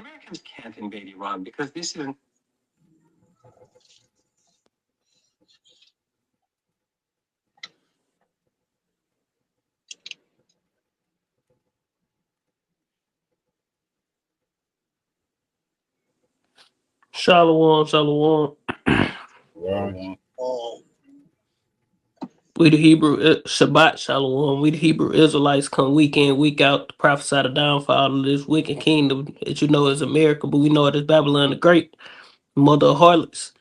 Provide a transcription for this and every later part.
Americans can't invade Iran because this is Shalom, shalom. Wow. We the Hebrew Shabbat Shalom. We the Hebrew Israelites come week in, week out to prophesy the downfall of this wicked kingdom that you know is America, but we know it as Babylon the Great, mother of harlots.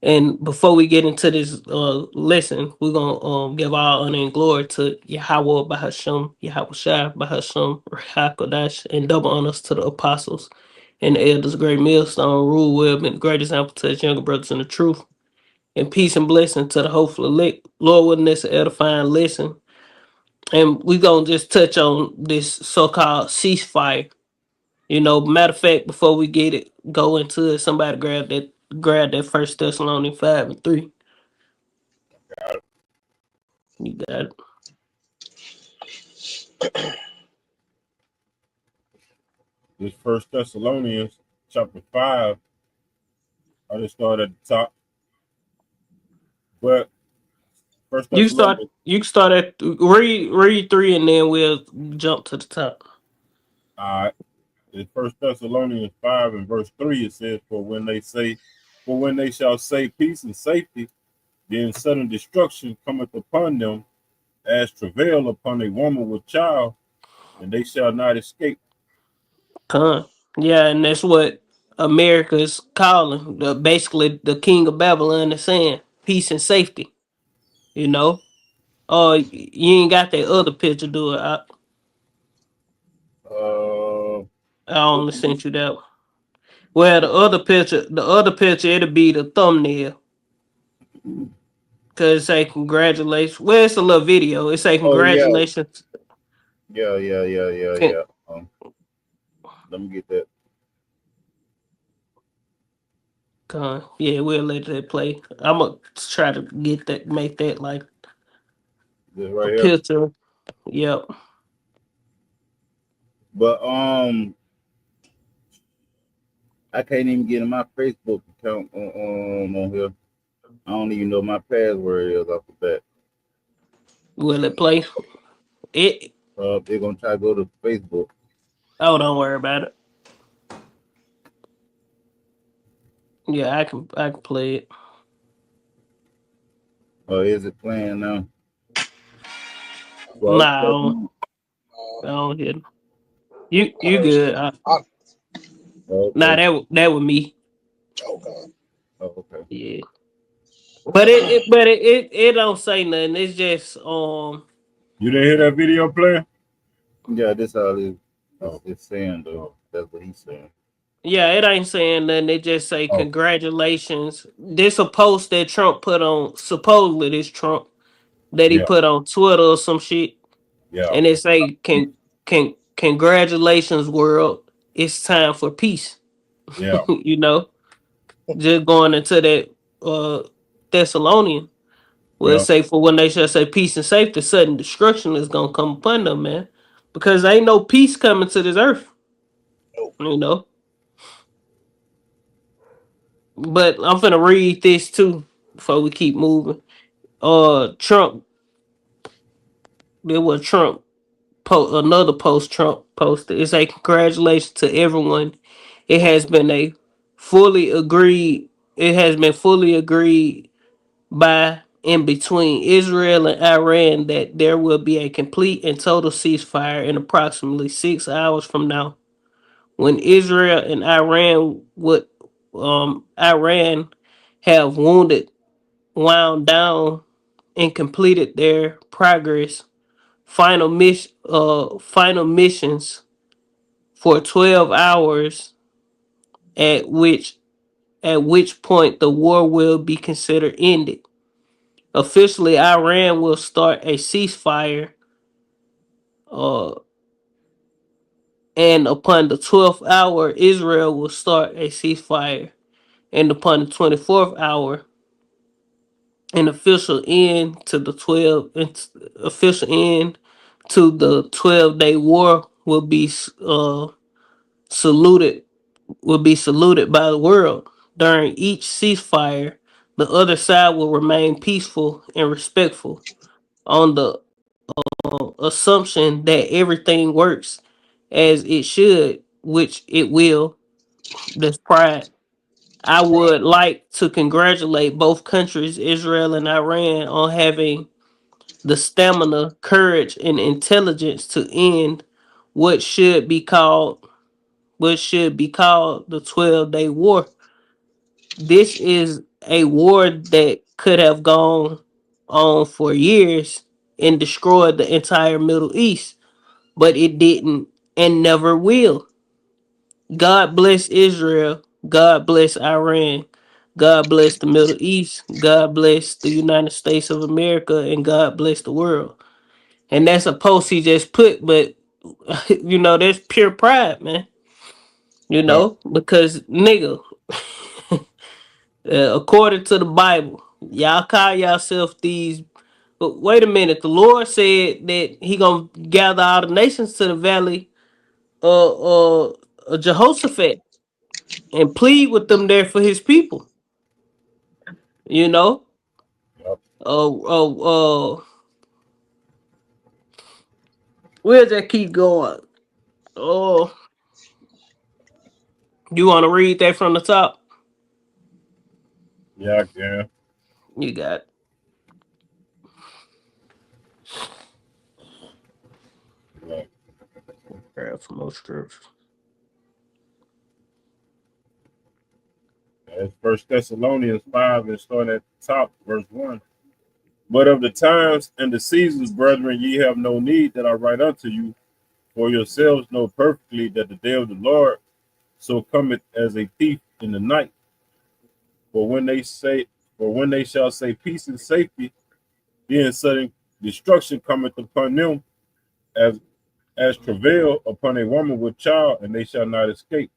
And before we get into this lesson, we're gonna give all honor and glory to Yahweh Bahasham, Yahweh Shai Bahasham, Hakodash, and double honors to the apostles and the elders, great millstone, rule well, and great example to his younger brothers in the truth. And peace and blessing to the hopeful elect. Lord, wouldn't this an edifying lesson? And we gonna just touch on this so-called ceasefire. You know, matter of fact, before we go into it, somebody grab that First Thessalonians 5:3. You got it. This First Thessalonians chapter 5. I just start at the top. But First You start. Thessalonians, You can start at read 3, and then we'll jump to the top. uh, in First Thessalonians 5 and verse 3, it says, For when they shall say peace and safety, then sudden destruction cometh upon them, as travail upon a woman with child, and they shall not escape. Yeah, and that's what America's calling. Basically, the king of Babylon is saying peace and safety. You know. You ain't got that other picture, do it. Uh, I only sent you that one. Well, the other picture, it'll be the thumbnail. Cause it say congratulations. Well, it's a little video. It say oh yeah, congratulations. Can, yeah. Let me get that. yeah, we'll let that play. I'm gonna try to make that like This a right here. picture. Yep. But I can't even get in my Facebook account on here. I don't even know my password is off the bat. Will it play? It. They're gonna try to go to Facebook. Oh, don't worry about it. Yeah, I can play it. Is it playing now? Well, Nah, I don't hear it. You good? Nah, okay. that was me. Okay. Okay. Yeah. But it don't say nothing. It's just You didn't hear that video playing? Yeah, this how it is. Oh, it's saying though. That's what he's saying. yeah, it ain't saying nothing. They just say Oh, congratulations. This a post that Trump put on, supposedly this Trump that he yeah, put on Twitter or some shit. yeah, And it say congratulations world. It's time for peace. yeah, You know? Just going into that Thessalonian. Well, yeah, say for when they shall say peace and safety, sudden destruction is gonna come upon them, man. Because ain't no peace coming to this earth, Nope. you know. But I'm finna read this too before we keep moving. Trump, there was Trump another post Trump posted. It's a congratulations to everyone. It has been a fully agreed. It has been fully agreed by in between Israel and Iran that there will be a complete and total ceasefire in approximately 6 hours from now. When Israel and Iran have wound down and completed their progress final missions for 12 hours at which point the war will be considered ended. Officially, Iran will start a ceasefire, uh, and upon the 12th hour, Israel will start a ceasefire, and upon the 24th hour, an official end to the 12-day war will be saluted will be saluted by the world. During each ceasefire, the other side will remain peaceful and respectful on the assumption that everything works as it should, which it will. That's pride. I would like to congratulate both countries, Israel and Iran, on having the stamina, courage, and intelligence to end what should be called the 12-day war. This is a war that could have gone on for years and destroyed the entire Middle East, but it didn't and never will. God bless Israel. God bless Iran. God bless the Middle East. God bless the United States of America. And God bless the world. And that's a post he just put, but that's pure pride, man. Yeah. Because nigga, according to the Bible, y'all call yourself these. But wait a minute, the Lord said that He gonna gather all the nations to the valley of Jehoshaphat and plead with them there for His people. You know, Yep. we'll just keep going. Oh, you want to read that from the top? Yeah, I can. You got it. Right. Grab some more strips. That's First Thessalonians 5 and starting at the top, verse 1. But of the times and the seasons, brethren, ye have no need that I write unto you, for yourselves know perfectly that the day of the Lord so cometh as a thief in the night. For when they shall say peace and safety, then sudden destruction cometh upon them as travail upon a woman with child, and they shall not escape.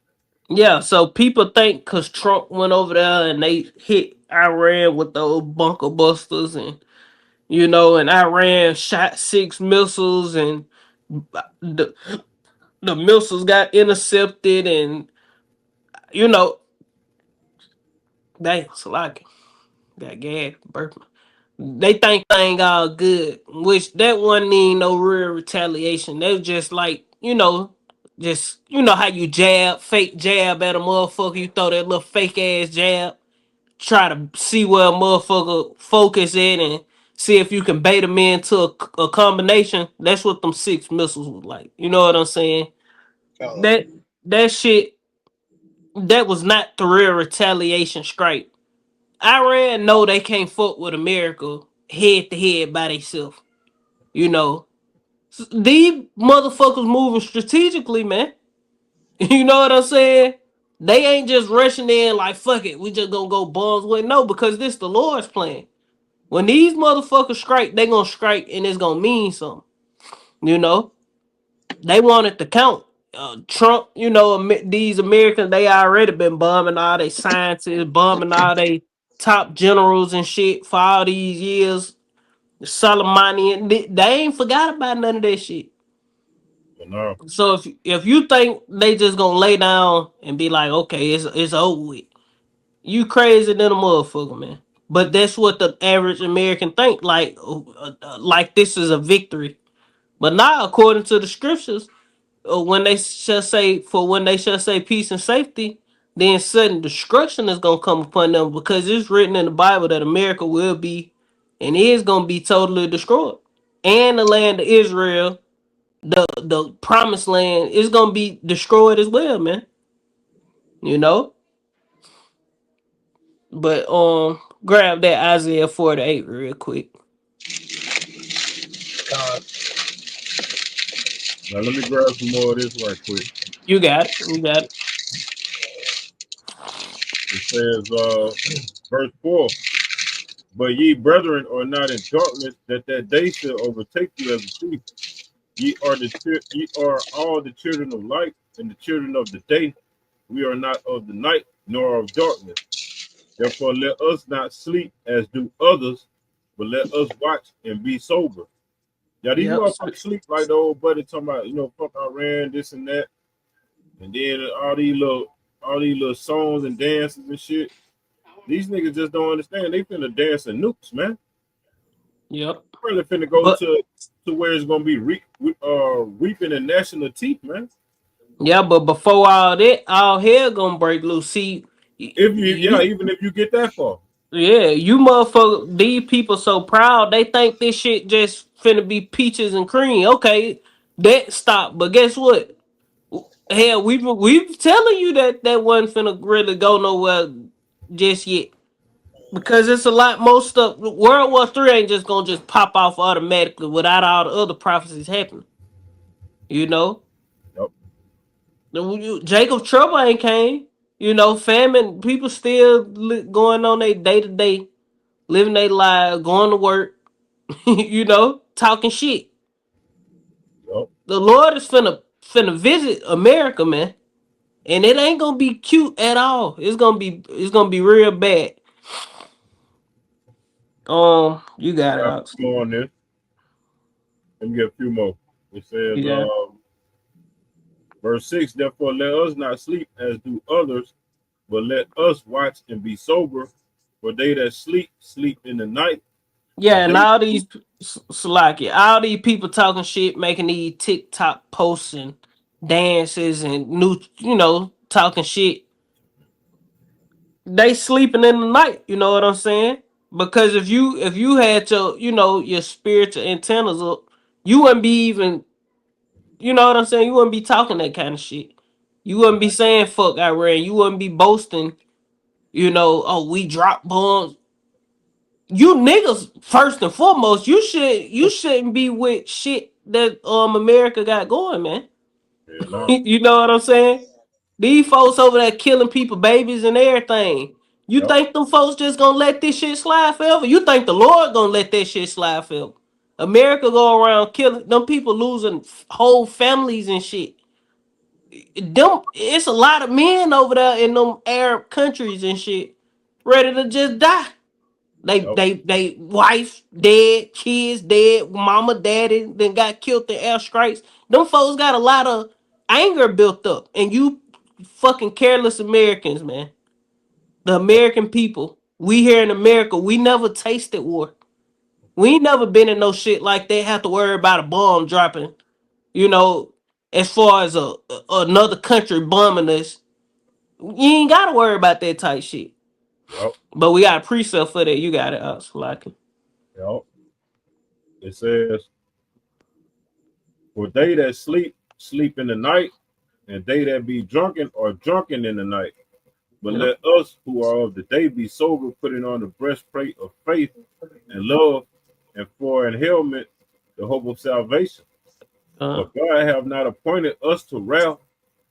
Yeah, so people think because Trump went over there and they hit Iran with those bunker busters, and and Iran shot 6 missiles, and the the missiles got intercepted, and you know they like got gas burping. They think thing all good, which that wasn't even no real retaliation. They was just like, just how you jab, fake jab at a motherfucker. You throw that little fake ass jab, try to see where a motherfucker focus in and see if you can bait them into a combination. That's what them 6 missiles was like. You know what I'm saying? God. That that shit that was not the real retaliation strike. Iran know they can't fuck with America head to head by themselves. You know, these motherfuckers moving strategically, man. You know what I'm saying? They ain't just rushing in like fuck it, we just gonna go bombs with no, because this the Lord's plan. When these motherfuckers strike, they gonna strike and it's gonna mean something. You know, they want it to count. Trump, these Americans, they already been bombing all they scientists, bombing all they top generals and shit for all these years. Soleimani, and they ain't forgot about none of that shit. But no, So if you think they just gonna lay down and be like, okay, it's over with, you crazy than a motherfucker, man. But that's what the average American think, like this is a victory. But now, according to the scriptures, when they shall say peace and safety, then sudden destruction is gonna come upon them, because it's written in the Bible that America will be and is gonna be totally destroyed, and the land of Israel, the promised land, is gonna be destroyed as well, man. You know. But grab that Isaiah 48 real quick. God. now let me grab some more of this right quick. You got it. You got it. It says, verse 4, but ye brethren are not in darkness, that day shall overtake you as a thief. Ye are all the children of light and the children of the day. We are not of the night nor of darkness. Therefore, let us not sleep as do others, but let us watch and be sober. Yeah, these Yep. motherfuckers sleep like the old buddy talking about, fuck Iran, this and that. And then all all these little songs and dances and shit. These niggas just don't understand. They finna dance and nukes, man. Yep. Really finna go But to where it's gonna be reaping a national teeth, man. yeah, but before all that, all hell gonna break loose. See, If you even if you get that far. yeah, you motherfucker, these people so proud, they think this shit just finna be peaches and cream. Okay, that stop. But guess what? Hell, we've telling you that wasn't finna really go nowhere just yet. Because it's a lot more stuff. World War III ain't just gonna just pop off automatically without all the other prophecies happening. You know? Yep. Jacob Trouble ain't came. You know, famine, people still going on their day to day, living their lives, going to work, you know, talking shit. Yep. The Lord is finna visit America, man. And it ain't gonna be cute at all. It's gonna be real bad. You got it, Got a Ox. few more on this. Let me get a few more. It says, Yeah. verse 6, therefore let us not sleep as do others, but let us watch and be sober. For they that sleep, sleep in the night. Yeah, And and they all these Salaki, all these people talking shit, making these TikTok posts and dances and new, talking shit. They sleeping in the night. You know what I'm saying? Because if you had to, your spiritual antennas up, you wouldn't be even, you know what I'm saying? You wouldn't be talking that kind of shit. You wouldn't be saying fuck Iran. You wouldn't be boasting. Oh, we drop bombs. You niggas first and foremost, you shouldn't be with shit that America got going, man. yeah, no. You know what I'm saying? These folks over there killing people, babies and everything. You Yep. think them folks just gonna let this shit slide forever? You think the Lord gonna let that shit slide forever? America go around killing them people, losing whole families and shit. It's a lot of men over there in them Arab countries and shit, ready to just die. Yep. They wife dead, kids dead, mama, daddy then got killed in airstrikes. Them folks got a lot of anger built up, and you fucking careless Americans, man. The American people, we here in America, we never tasted war. We ain't never been in no shit like that. Have to worry about a bomb dropping. You know, as far as another country bombing us, you ain't gotta worry about that type shit. Yep. But we got a precept for that. You got it, like. Yep. It says, for they that sleep, sleep in the night, and they that be drunken are drunken in the night. But Yep. let us who are of the day be sober, putting on the breastplate of faith and love, and for an helmet the hope of salvation. For God have not appointed us to wrath,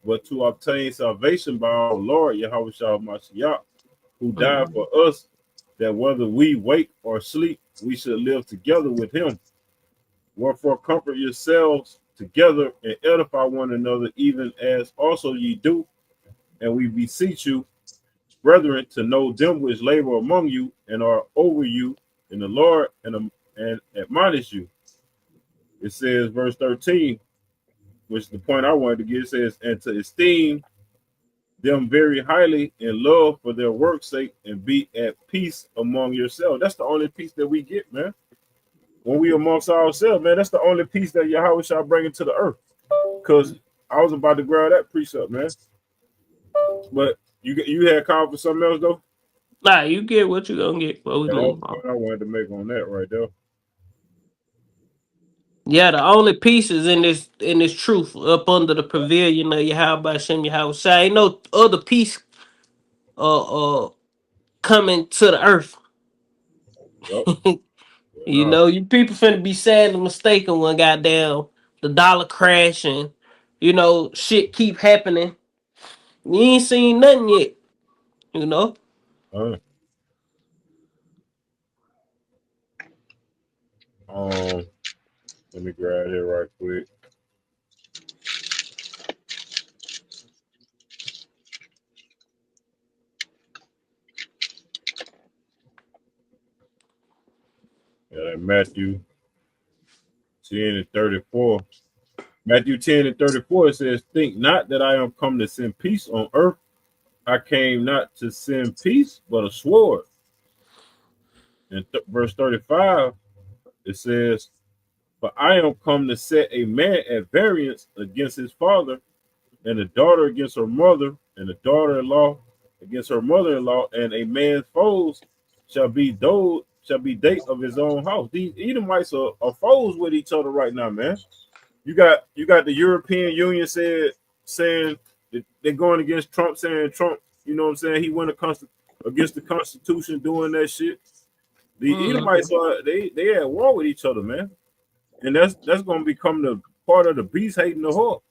but to obtain salvation by our Lord Yahweh Shah Mashiach, who died for us, that whether we wake or sleep, we should live together with him. Wherefore comfort yourselves together and edify one another, even as also ye do. And we beseech you, brethren, to know them which labor among you and are over you in the Lord, and admonish you. It says, verse 13, which is the point I wanted to get, it says, and to esteem them very highly in love for their work's sake, and be at peace among yourselves. That's the only peace that we get, man. When we amongst ourselves, man, that's the only peace that Yahweh shall bring into the earth. Because I was about to grab that precept, man. But you had called for something else, though? Nah, you get what you gonna get. What we That's doing? the point I wanted to make on that right there. Yeah, the only pieces in this truth up under the pavilion of Yahweh Hashem Yahweh Shai. Ain't no other piece coming to the earth. Yep. You know, you people finna be sadly mistaken when goddamn the dollar crash and shit keep happening. You ain't seen nothing yet, you know. Uh, let me grab it right quick. Yeah, Matthew 10 and 34. Matthew 10 and 34, it says, think not that I am come to send peace on earth. I came not to send peace, but a sword. In verse 35, it says, "For I am come to set a man at variance against his father, and a daughter against her mother, and a daughter-in-law against her mother-in-law, and a man's foes shall be date of his own house." These Edomites are foes with each other right now, man. You got the European Union saying that they're going against Trump, saying Trump, you know what I'm saying, he went against the Constitution doing that shit. The Edomites are they at war with each other, man. And that's gonna become the part of the beast hating the whore.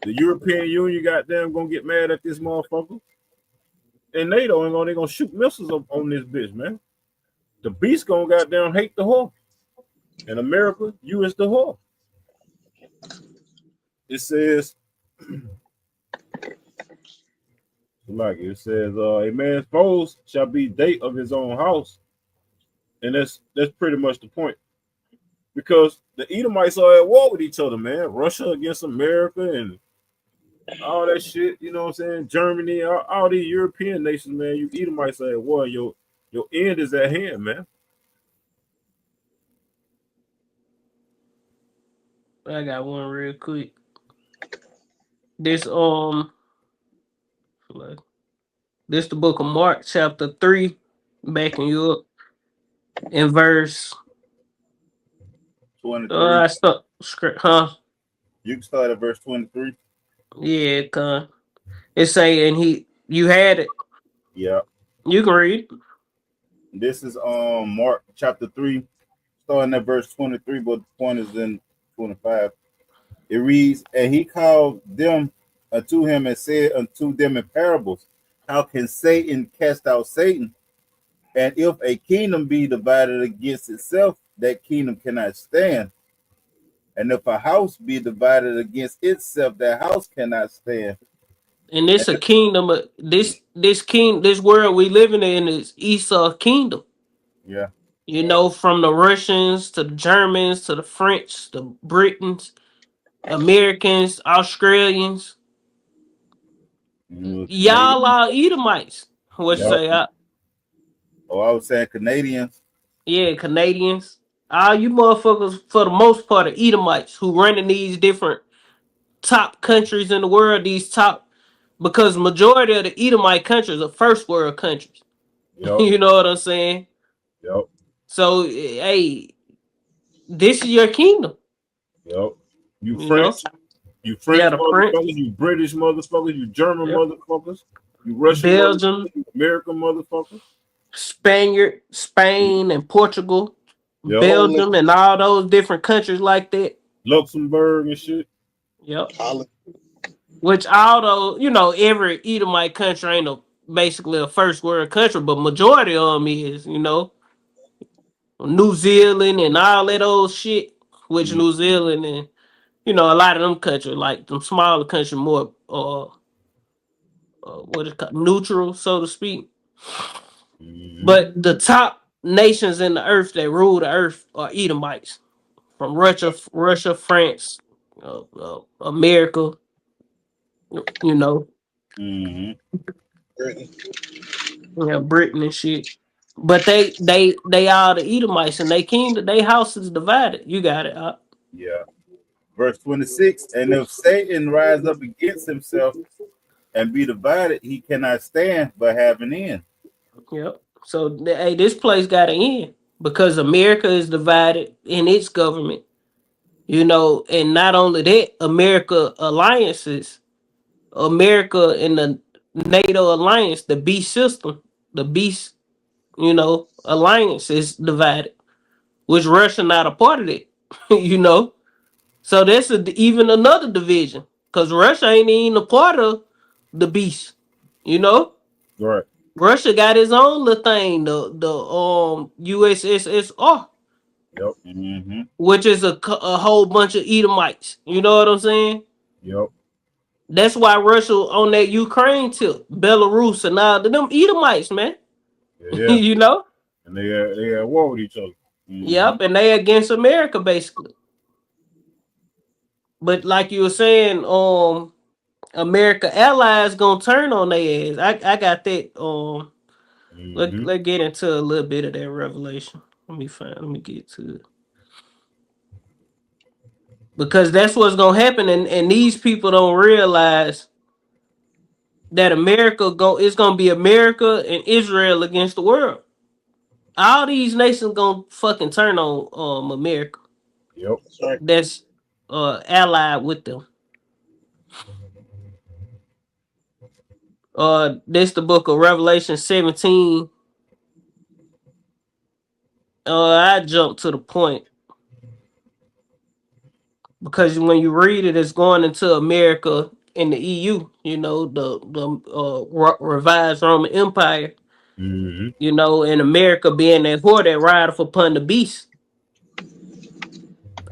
The European Union goddamn gonna get mad at this motherfucker. And NATO ain't gonna shoot missiles on this bitch, man. The beast gonna goddamn hate the whore. And America, you is the whore. It says, a man's foes shall be date of his own house. And that's pretty much the point. Because the Edomites are at war with each other, man. Russia against America and all that shit, you know what I'm saying? Germany, all these European nations, man. You Edomites are at war. Your end is at hand, man. I got one real quick. This this the book of Mark, chapter 3, backing you up in verse 23. I start huh? You can start at verse 23. Yeah, it say, and you had it. Yeah. You can read. This is Mark chapter 3, starting at verse 23, but the point is in 25. It reads, "And he called them unto him and said unto them in parables, How can Satan cast out Satan? And if a kingdom be divided against itself, that kingdom cannot stand. And if a house be divided against itself, that house cannot stand." And it's a kingdom. This world we living in is Esau's kingdom. Yeah. You know, from the Russians to the Germans to the French, the Britons, Americans, Australians. Y'all are Edomites. What you say? I was saying Canadians. Yeah, Canadians. All you motherfuckers, for the most part, are Edomites who running these different top countries in the world. Because majority of the Edomite countries are first world countries. Yep. You know what I'm saying? Yep. So, hey, this is your kingdom. Yep. You French, yeah, motherfuckers, French. You British motherfuckers, you German motherfuckers, you Russian Belgium, you American motherfuckers, Spain and Portugal, Belgium and all those different countries like that. Luxembourg and shit. Yep. Which although, you know, every Edomite country ain't basically a first world country, but majority of them is, you know, New Zealand and all that old shit, which New Zealand and, you know, a lot of them countries, like them smaller countries, more what is called neutral, so to speak. But the top nations in the earth that rule the earth are Edomites, from Russia, France, America, you know, Britain and shit. But they are the Edomites, and they house is divided. You got it. Yeah. Verse 26, "And if Satan rise up against himself and be divided, he cannot stand but have an end." Yep. So hey, this place got an end because America is divided in its government. You know, and not only that, America in the NATO alliance, the beast system, the beast, you know, alliance is divided, which Russia not a part of it. You know, so that's even another division because Russia ain't even a part of the beast. You know, right? Russia got his own little thing, the USSR. Yep. Which is a whole bunch of Edomites. You know what I'm saying? Yep. That's why Russia on that Ukraine tip, Belarus and all them Edomites, man. Yeah. You know? And they at war with each other. Yep, and they against America basically. But like you were saying, America allies gonna turn on their ass. I got that. Mm-hmm. Let's get into a little bit of that revelation. Let me get to it. Because that's what's gonna happen, and these people don't realize that it's gonna be America and Israel against the world. All these nations gonna fucking turn on America. Yep. That's right. That's allied with them. This the book of Revelation 17. I jumped to the point because when you read it, it's going into America and the EU. You know, the revised Roman Empire. Mm-hmm. You know, and America being that whore that rideth upon the beast.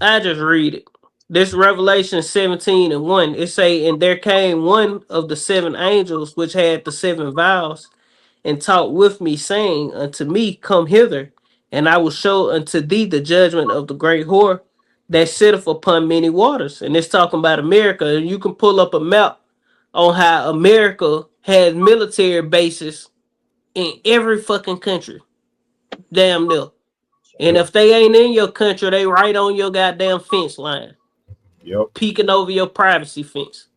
I just read it. This Revelation 17 and 1. It say, and there came one of the seven angels which had the seven vials, and talked with me, saying unto me, come hither, and I will show unto thee the judgment of the great whore that sitteth upon many waters. And it's talking about America. And you can pull up a map on how America has military bases in every fucking country. Damn near. And Yep. if they ain't in your country, they right on your goddamn fence line, Yep. peeking over your privacy fence.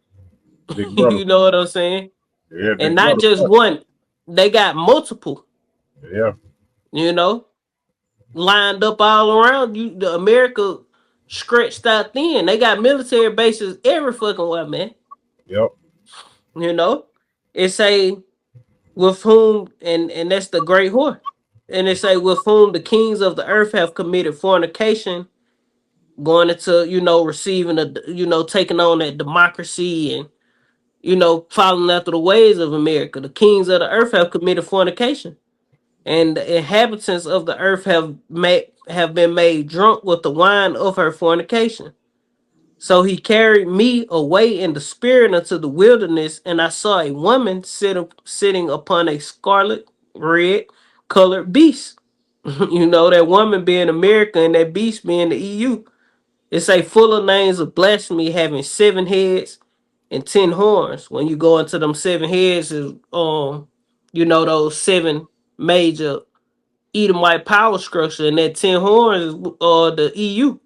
Big brother. You know what I'm saying? Yeah. And Big not brother. just one, they got multiple, Yeah. you know, lined up all around you. The America stretched out thin. They got military bases every fucking way, man. Yep. You know, it say with whom, and that's the great whore. And it say with whom the kings of the earth have committed fornication, going into, you know, receiving taking on that democracy and, you know, following after the ways of America. The kings of the earth have committed fornication, and the inhabitants of the earth have been made drunk with the wine of her fornication. So he carried me away in the spirit into the wilderness, and I saw a woman sitting upon a scarlet red colored beast. You know, that woman being America and that beast being the EU. It's a full of names of blasphemy, having 7 heads and 10 horns. When you go into them 7 heads, is you know, those 7 major Edomite power structure, and that 10 horns is the EU.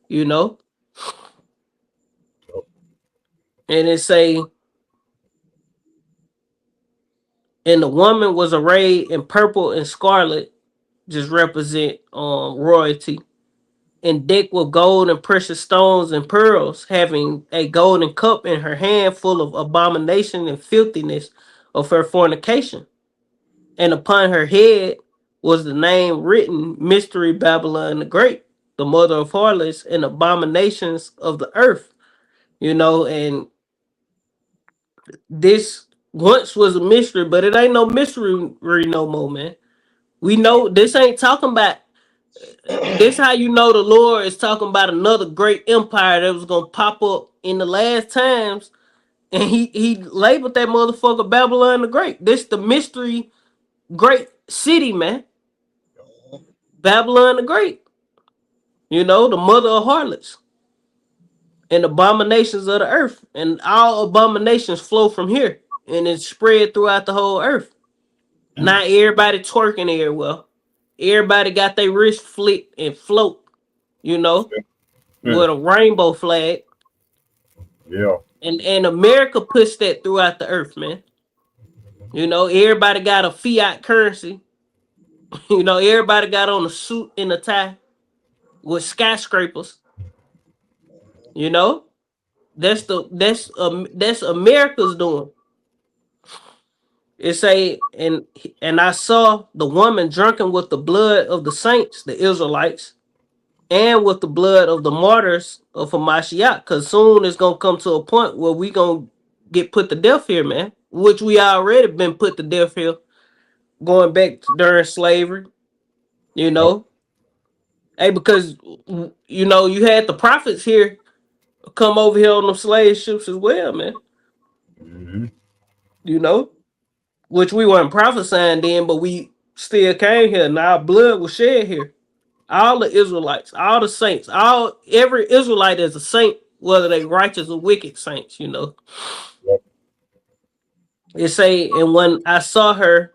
You know, and it say, and the woman was arrayed in purple and scarlet, just represent royalty, and decked with gold and precious stones and pearls, having a golden cup in her hand full of abomination and filthiness of her fornication. And upon her head was the name written, Mystery Babylon the Great, the mother of harlots and abominations of the earth. You know, and this once was a mystery, but it ain't no mystery no more, man. We know this ain't talking about. This how you know the Lord is talking about another great empire that was gonna pop up in the last times, and he labeled that motherfucker Babylon the Great. This the mystery great city, man. Babylon the Great. You know, the mother of harlots and abominations of the earth, and all abominations flow from here, and it's spread throughout the whole earth. Not everybody twerking here. Well, everybody got their wrist flicked and float, you know, with a rainbow flag. Yeah. And America puts that throughout the earth, man. You know, everybody got a fiat currency. You know, everybody got on a suit and a tie with skyscrapers. You know, that's America's doing. It say, and I saw the woman drunken with the blood of the saints, the Israelites, and with the blood of the martyrs of Hamashiach, because soon it's gonna come to a point where we gonna get put to death here, man. Which we already been put to death here, going back to during slavery. You know, hey, because you know you had the prophets here come over here on them slave ships as well, man. Mm-hmm. You know, which we weren't prophesying then, but we still came here, and our blood was shed here. All the Israelites, all the saints, every Israelite is a saint whether they righteous or wicked saints, you know. Yep. It say, and when I saw her,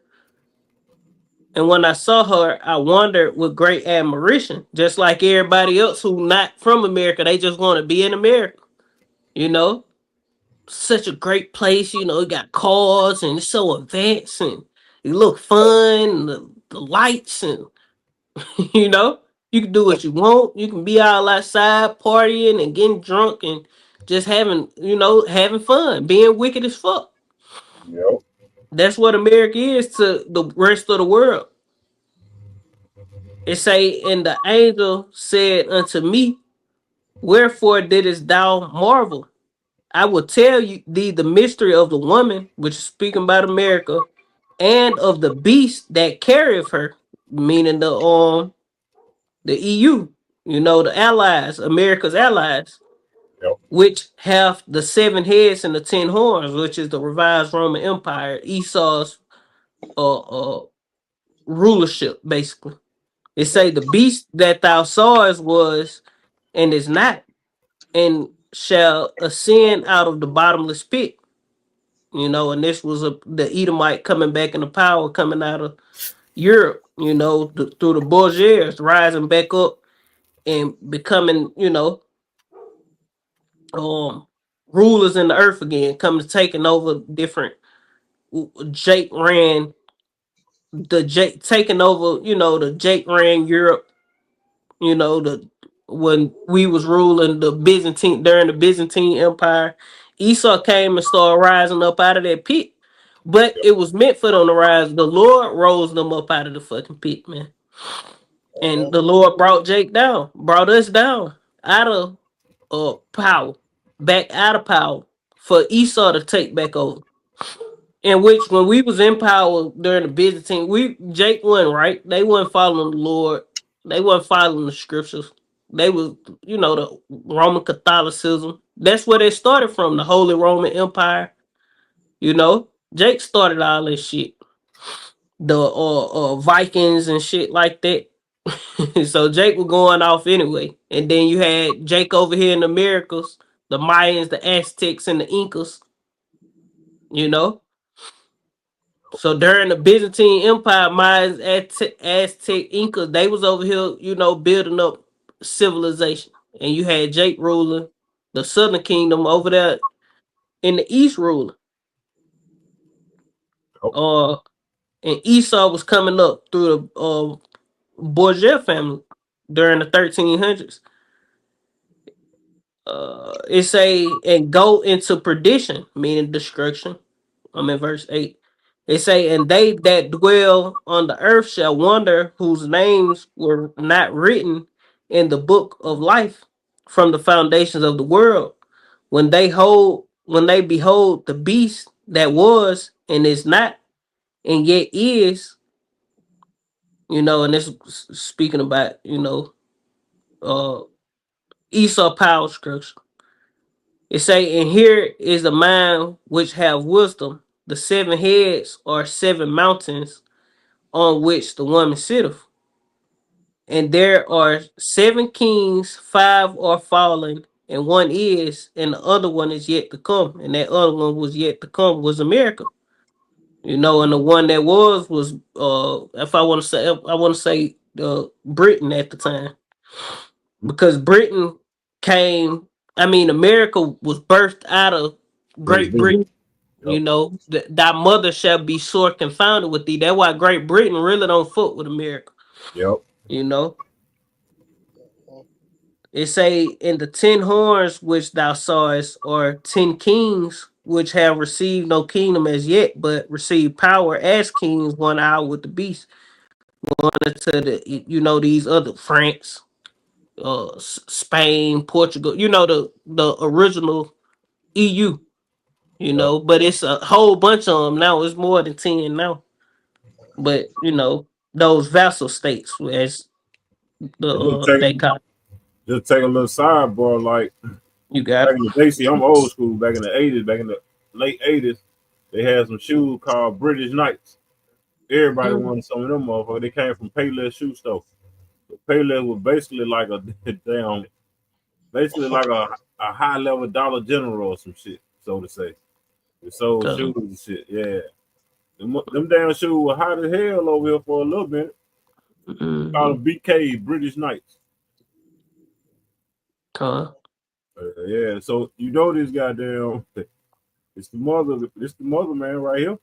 I wondered with great admiration, just like everybody else who not from America. They just want to be in America, you know. Such a great place, you know. It got cars and it's so advanced and it look fun. The lights and you know, you can do what you want. You can be all outside partying and getting drunk and just having, you know, having fun, being wicked as fuck. Yep. That's what America is to the rest of the world. It say, and the angel said unto me, wherefore didst thou marvel? I will tell you thee the mystery of the woman, which is speaking about America, and of the beast that carrieth her, meaning the EU, you know, the allies, America's allies, Yep. which have the 7 heads and the 10 horns, which is the revised Roman Empire, Esau's rulership, basically. It say the beast that thou sawest was and is not, and shall ascend out of the bottomless pit. You know, and this was the Edomite coming back into power, coming out of Europe, you know, through the Borgias, rising back up and becoming, you know, rulers in the earth again, coming taking over different. Jake ran taking over, you know, the Jake ran Europe, you know, the when we was ruling the Byzantine during the Byzantine Empire. Esau came and started rising up out of that pit. But it was meant for them to rise. The Lord rose them up out of the fucking pit, man. And the Lord brought Jake down, brought us down out of power, back out of power for Esau to take back over. In which when we was in power during the Byzantine, Jake wasn't right. They wasn't following the Lord. They wasn't following the scriptures. They was, you know, the Roman Catholicism. That's where they started from, the Holy Roman Empire. You know, Jake started all this shit. The Vikings and shit like that. So Jake was going off anyway. And then you had Jake over here in the Americas, the Mayans, the Aztecs, and the Incas. You know? So during the Byzantine Empire, Mayans, Aztec, Incas, they was over here, you know, building up civilization. And you had Jake ruling the Southern Kingdom over there in the East ruling. And Esau was coming up through the Borgia family during the 1300s. It say, and go into perdition, meaning destruction. I'm in verse 8. It say, and they that dwell on the earth shall wonder, whose names were not written in the book of life from the foundations of the world, when they behold the beast that was and is not and yet is, you know. And this speaking about, you know, Esau power structure. It say, and here is the mind which have wisdom. The 7 heads are 7 mountains on which the woman sitteth. And there are 7 kings, 5 are fallen, and 1 is, and the other one is yet to come. And that other one was yet to come was America. You know, and the one that was if I want to say Britain at the time. Because Britain came, I mean, America was birthed out of Great Britain. Yep. You know, thy mother shall be sore confounded with thee. That's why Great Britain really don't fuck with America. Yep. You know, it say, in the 10 horns which thou sawest are 10 kings which have received no kingdom as yet, but receive power as kings 1 hour with the beast. One to the, you know, these other France, Spain, Portugal, you know, the original EU, you know, but it's a whole bunch of them now. It's more than 10 now. But, you know, those vassal states, as they call it. Just take a little sidebar, like You got back in the day. See, I'm old school. Back in the 80s, back in the late 80s, they had some shoes called British Knights. Everybody wanted some of them motherfuckers. They came from Payless shoe store. So Payless was basically like a damn basically like a high level Dollar General or some shit, so to say. It sold shoes and shit. Yeah, them damn shoes were hot as hell over here for a little bit. Mm-hmm. Called them BK British Knights. Yeah, so you know this goddamn. It's the mother man right here.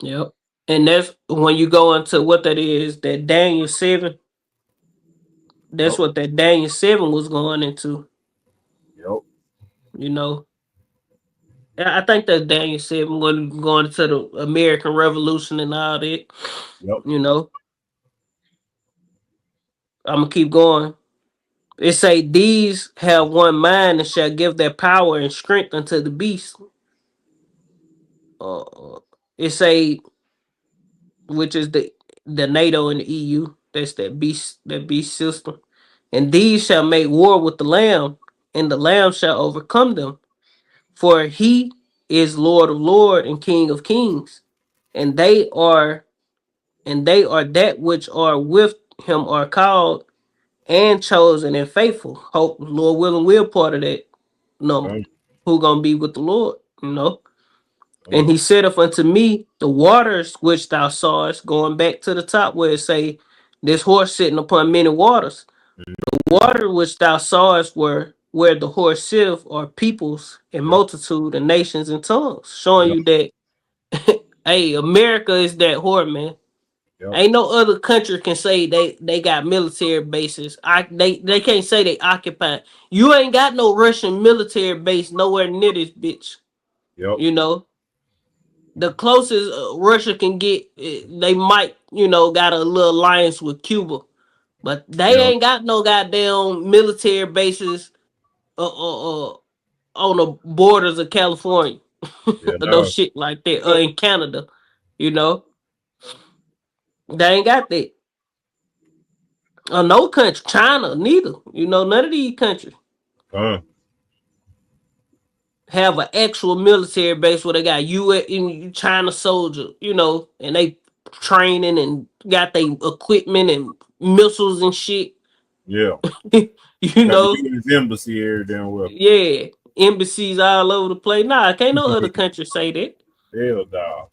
Yep. And that's when you go into what that is, that Daniel 7. That's Yep. what that Daniel 7 was going into. Yep. You know. I think that Daniel 7 going into the American Revolution and all that. Yep. You know. I'm gonna keep going. It say these have one mind and shall give their power and strength unto the beast. It say, which is the NATO and the EU. That's that beast system. And these shall make war with the Lamb, and the Lamb shall overcome them. For he is Lord of Lords and King of Kings, and they are that which are with him are called and chosen and faithful. Hope Lord willing, we're part of that number. Who gonna be with the Lord, you know? And he saith unto me, the waters which thou sawest, going back to the top where it say, this horse sitting upon many waters. The water which thou sawest were where the horse sitteth are peoples and multitude and nations and tongues, showing you that hey, America is that whore, man. Yep. Ain't no other country can say they got military bases. They can't say they occupy. You ain't got no Russian military base nowhere near this bitch. Yep. You know, the closest Russia can get, they might, got a little alliance with Cuba, but they ain't got no goddamn military bases on the borders of California. No shit like that. In Canada, they ain't got that. No country, China, neither. None of these countries have an actual military base where they got U.S. in China soldiers, and they training and got their equipment and missiles and shit. Yeah. You know, his embassy here damn well. Yeah, embassies all over the place. Nah, can't no other country say that. Hell, dog.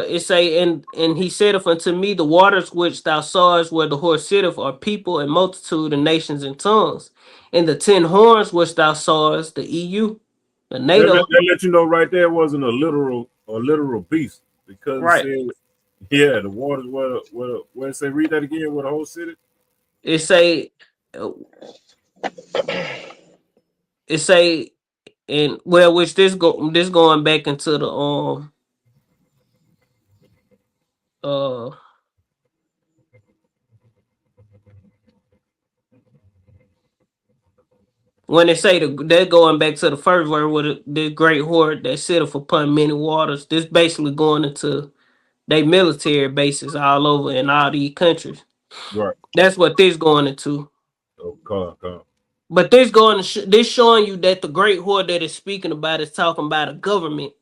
It say, and he saith unto me, the waters which thou sawest where the horse sitteth are people and multitude and nations and tongues. And the 10 horns which thou sawest, the EU, the NATO. That let you know right there wasn't a literal beast, because right. It said, the waters where it say, read that again, where the whole city. It say, and well, which this going back into the when they say they're going back to the first word with the great horde that sitteth upon many waters, this basically going into they military bases all over in all these countries. Right. That's what this going into. Oh, come. But this going to this showing you that the great horde that is speaking about is talking about a government.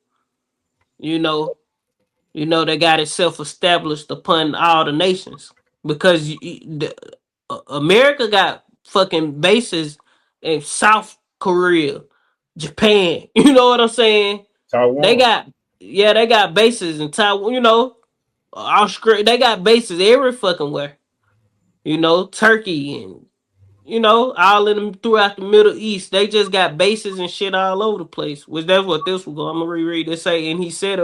They got itself established upon all the nations, because America got fucking bases in South Korea, Japan. You know what I'm saying? Taiwan. They got bases in Taiwan. Australia. They got bases every fucking where. Turkey and all in them throughout the Middle East. They just got bases and shit all over the place. Which that's what this was going. I'm gonna reread it. Say, and he said,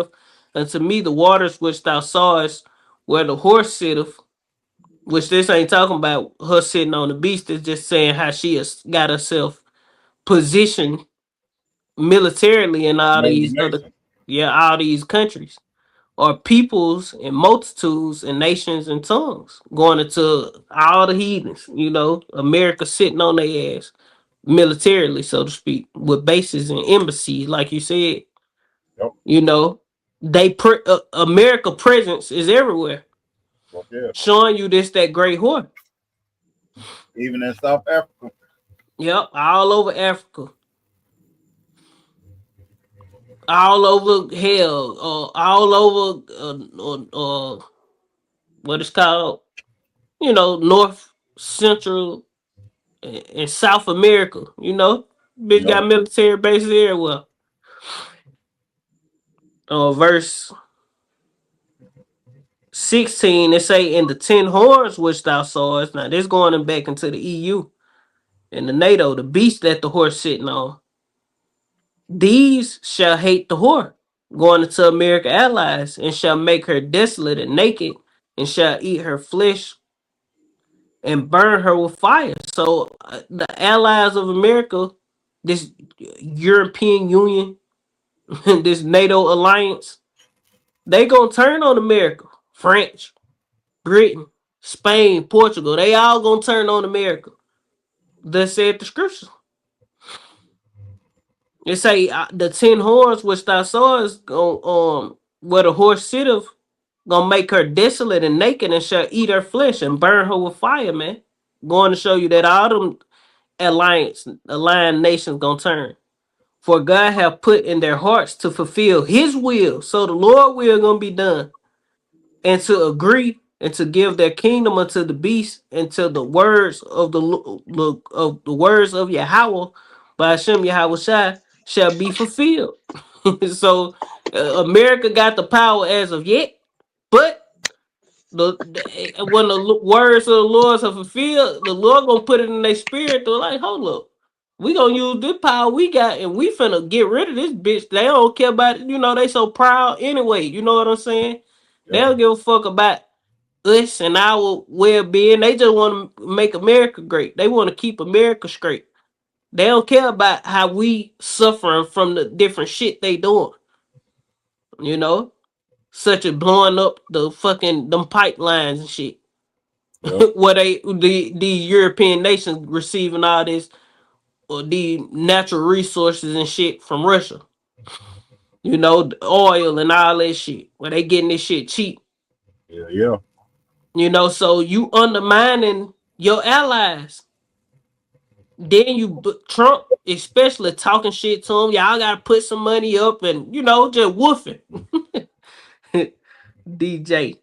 unto me the waters which thou sawest where the horse sitteth, which this ain't talking about her sitting on the beast. It's just saying how she has got herself positioned militarily in all these all these countries, or peoples and multitudes and nations and tongues, going into all the heathens. America sitting on their ass militarily, so to speak, with bases and embassies, like you said. America presence is everywhere. Showing you that great horse. Even in South Africa. Yep, all over Africa. All over hell, all over what it's called, North Central in South America. You know, bitch got Yep. military bases everywhere. Verse 16, it say, in the 10 horns which thou sawest. Now this going back into the EU and the NATO, the beast that the horse sitting on. These shall hate the whore, going into America allies, and shall make her desolate and naked, and shall eat her flesh and burn her with fire. So the allies of America, this European Union, this NATO alliance, they gonna turn on America. French, Britain, Spain, Portugal, they all gonna turn on America. That said the scripture. It say the 10 horns which thou sawest, where the horse sitteth, gonna make her desolate and naked, and shall eat her flesh and burn her with fire, man. Going to show you that all them aligned nations gonna turn. For God have put in their hearts to fulfill his will. So the Lord will gonna be done. And to agree and to give their kingdom unto the beast, and to the words of the words of Yahweh by Hashem Yahweh Shai shall be fulfilled. So America got the power as of yet, but when the words of the Lord are fulfilled, the Lord gonna put it in their spirit. They're like, hold up, we gonna use this power we got, and we finna get rid of this bitch. They don't care about it. You know, they so proud anyway. You know what I'm saying? They Yep. don't give a fuck about us and our well-being. They just want to make America great. They want to keep America straight. They don't care about how we suffering from the different shit they doing. You know, such as blowing up the fucking them pipelines and shit. Yep. Where the European nations receiving all this or the natural resources and shit from Russia. You know, the oil and all that shit. Where they getting this shit cheap. Yeah. Yeah. You know, so you undermining your allies. Then Trump, especially talking shit to him. Y'all gotta put some money up and you know just woofing. DJ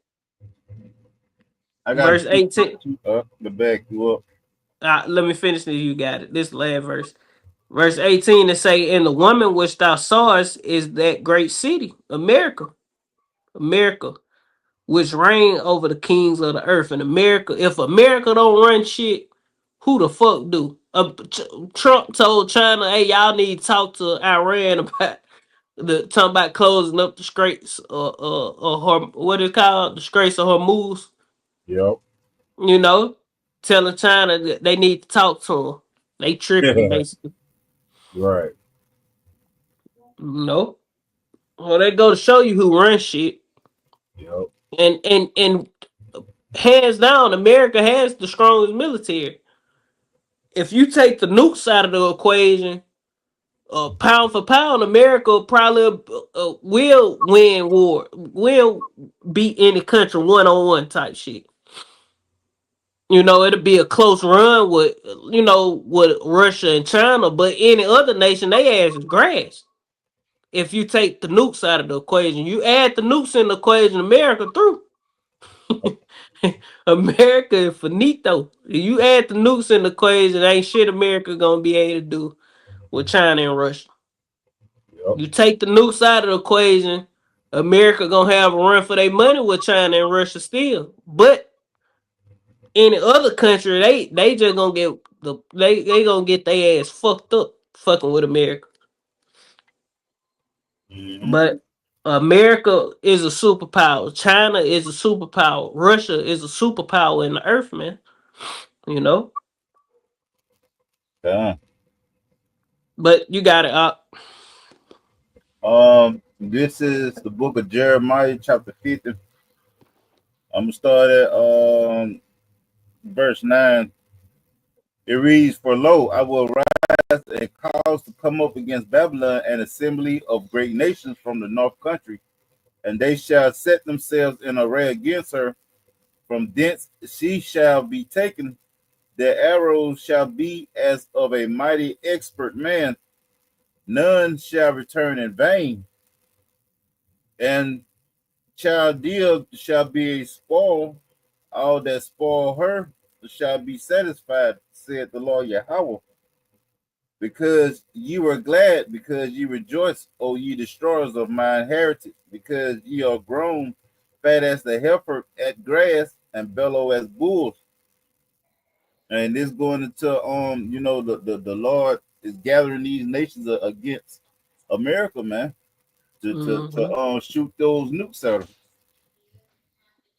I got verse 18. to back you up. Let me finish this. You got it. This last verse. Verse 18 to say, and the woman which thou sawest is that great city, America. America, which reign over the kings of the earth. And America, if America don't run shit, who the fuck do? Trump told China, hey, y'all need to talk to Iran about talking about closing up the straits what is it called? The Straits of Hormuz. Yep. You know, telling China that they need to talk to them. They tripping basically. Right. You know? Well, they go to show you who runs shit. Yep. And hands down, America has the strongest military. If you take the nukes out of the equation, pound for pound, America probably will win war, will beat any country 1-on-1 type shit. You know, it'll be a close run with with Russia and China, but any other nation, they ass is grass. If you take the nukes out of the equation, you add the nukes in the equation, America through. America is finito. You add the nukes in the equation, ain't shit America gonna be able to do with China and Russia. Yep. You take the nukes out of the equation, America gonna have a run for their money with China and Russia still. But any other country, they just gonna get they gonna get their ass fucked up fucking with America. Mm-hmm. But America is a superpower. China is a superpower. Russia is a superpower in the earth, man. You know? Yeah. But you got it up. This is the book of Jeremiah, chapter 50. I'm gonna start at verse 9. It reads, for lo, I will rise and cause to come up against Babylon an assembly of great nations from the north country, and they shall set themselves in array against her. From thence she shall be taken. Their arrows shall be as of a mighty expert man. None shall return in vain. And Chaldea shall be a spoil. All that spoil her shall be satisfied. said the Lord Yahweh, because you are glad, because you rejoice, O ye destroyers of my heritage, because ye are grown fat as the heifer at grass and bellow as bulls. And this going into the Lord is gathering these nations against America, man, to shoot those nukes at them.